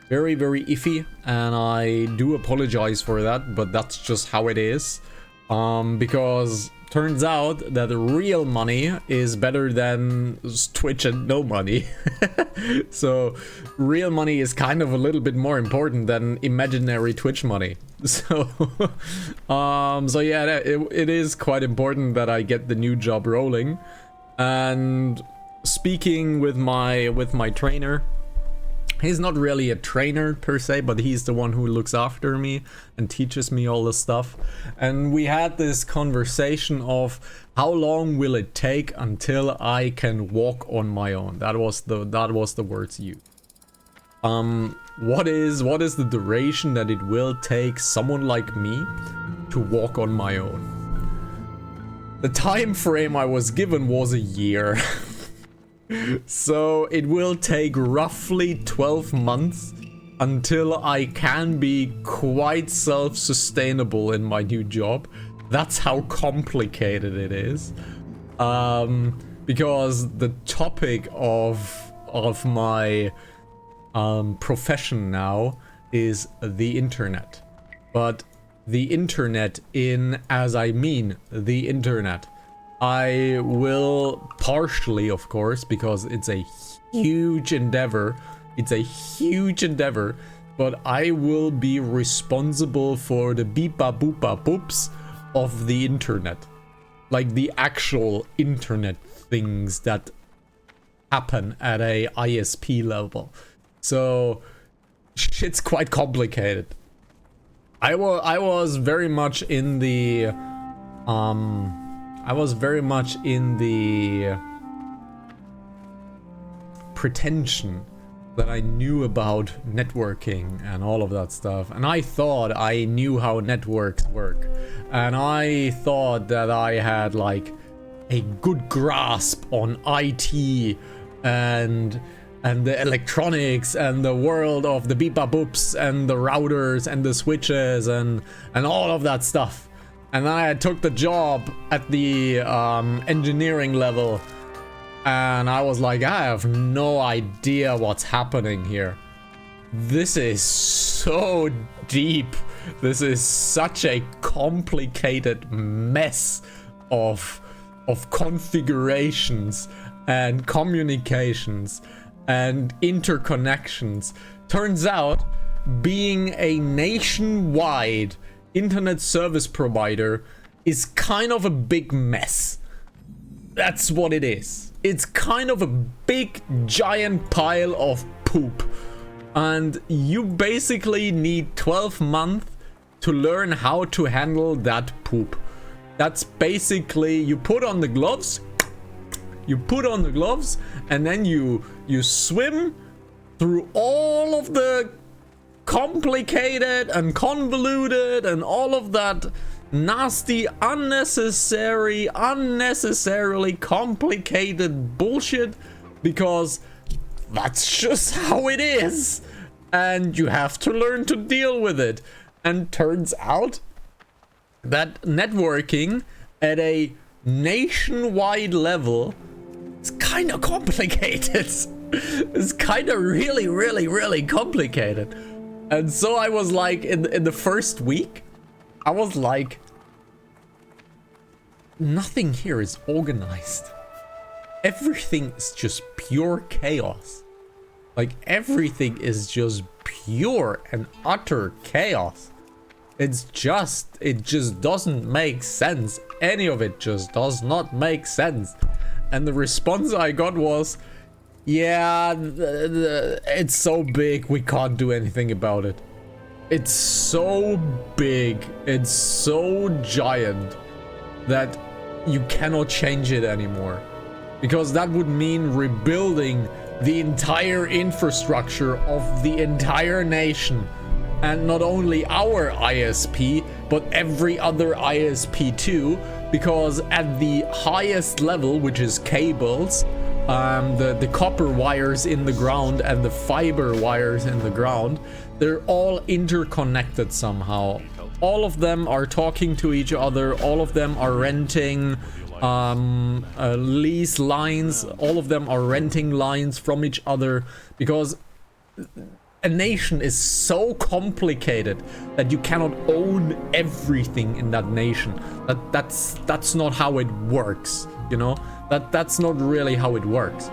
very, very iffy, and I do apologize for that, but that's just how it is. Because turns out that real money is better than Twitch and no money. So real money is kind of a little bit more important than imaginary Twitch money. So so yeah, it is quite important that I get the new job rolling. And speaking with my trainer, he's not really a trainer per se, but he's the one who looks after me and teaches me all the stuff. And we had this conversation of how long will it take until I can walk on my own. That was the words used. What is the duration that it will take someone like me to walk on my own? The time frame I was given was a year. So it will take roughly 12 months until I can be quite self-sustainable in my new job. That's how complicated it is. Because the topic of my profession now is the internet. But the internet as I mean the internet. I will partially, of course, because it's a huge endeavor. It's a huge endeavor, but I will be responsible for the beepa boopa boops of the internet. Like the actual internet things that happen at a ISP level. So shit's quite complicated. I was very much in the pretension that I knew about networking and all of that stuff, and I thought I knew how networks work, and I thought that I had like a good grasp on IT and the electronics and the world of the beepa boops and the routers and the switches and all of that stuff. And then I took the job at the engineering level, and I was like, I have no idea what's happening here. This is so deep. This is such a complicated mess of configurations and communications and interconnections. Turns out, being a nationwide internet service provider is kind of a big mess. That's what it is. It's kind of a big giant pile of poop, and you basically need 12 months to learn how to handle that poop. That's basically, you put on the gloves, and then you swim through all of the complicated and convoluted and all of that nasty, unnecessarily complicated bullshit, because that's just how it is, and you have to learn to deal with it. And turns out that networking at a nationwide level is kind of complicated. It's kind of really complicated. And so I was like, in the first week, I was like, nothing here is organized. Everything is just pure chaos. Like, everything is just pure and utter chaos. It just doesn't make sense. Any of it just does not make sense. And the response I got was, yeah, it's so big, we can't do anything about it. It's so big, it's so giant that you cannot change it anymore. Because that would mean rebuilding the entire infrastructure of the entire nation. And not only our ISP, but every other ISP too. Because at the highest level, which is cables, the copper wires in the ground and the fiber wires in the ground, they're all interconnected somehow. All of them are talking to each other. All of them are renting lease lines. All of them are renting lines from each other, because a nation is so complicated that you cannot own everything in that nation. That's not how it works, you know? That's not really how it works.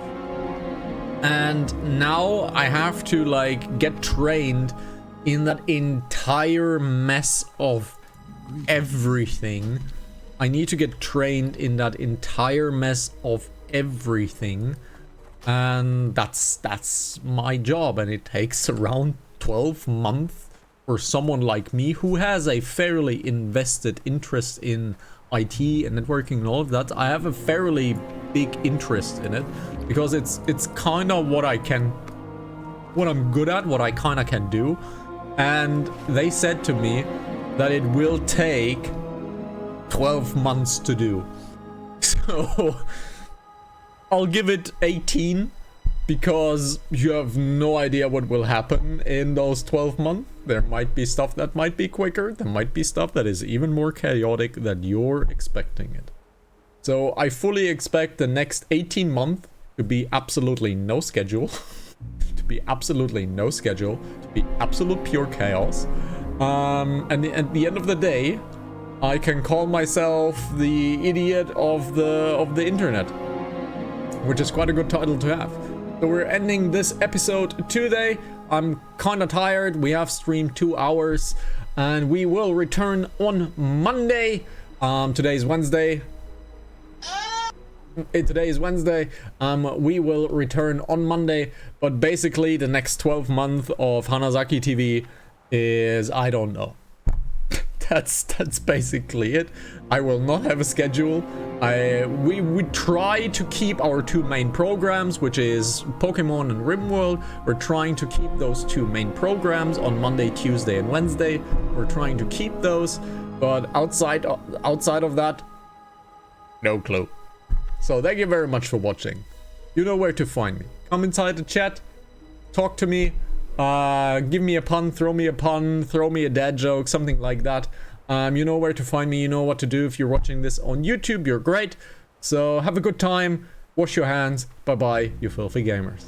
And now I have to like get trained in that entire mess of everything. I need to get trained in that entire mess of everything. And that's my job, and it takes around 12 months for someone like me who has a fairly invested interest in IT and networking and all of that. I have a fairly big interest in it because it's kind of what I'm good at, what I kind of can do. And they said to me that it will take 12 months to do. So I'll give it 18 because you have no idea what will happen in those 12 months. There might be stuff that might be quicker. There might be stuff that is even more chaotic than you're expecting it. So I fully expect the next 18 months to be absolutely no schedule. To be absolutely no schedule. To be absolute pure chaos. And at the end of the day, I can call myself the idiot of the internet. Which is quite a good title to have. So we're ending this episode today. I'm kind of tired. We have streamed 2 hours. And we will return on Monday. Today's Wednesday. Today is Wednesday. We will return on Monday. But basically the next 12 months of Hanazaki TV is, I don't know. That's basically it. I will not have a schedule. We try to keep our 2 main programs, which is Pokemon and RimWorld. We're trying to keep those 2 main programs on Monday, Tuesday, and Wednesday. We're trying to keep those, but outside of that, no clue. So thank you very much for watching. You know where to find me. Come inside the chat, talk to me. Give me a pun, throw me a dad joke, something like that. You know where to find me, you know what to do. If you're watching this on YouTube, you're great. So have a good time, wash your hands, bye bye, you filthy gamers.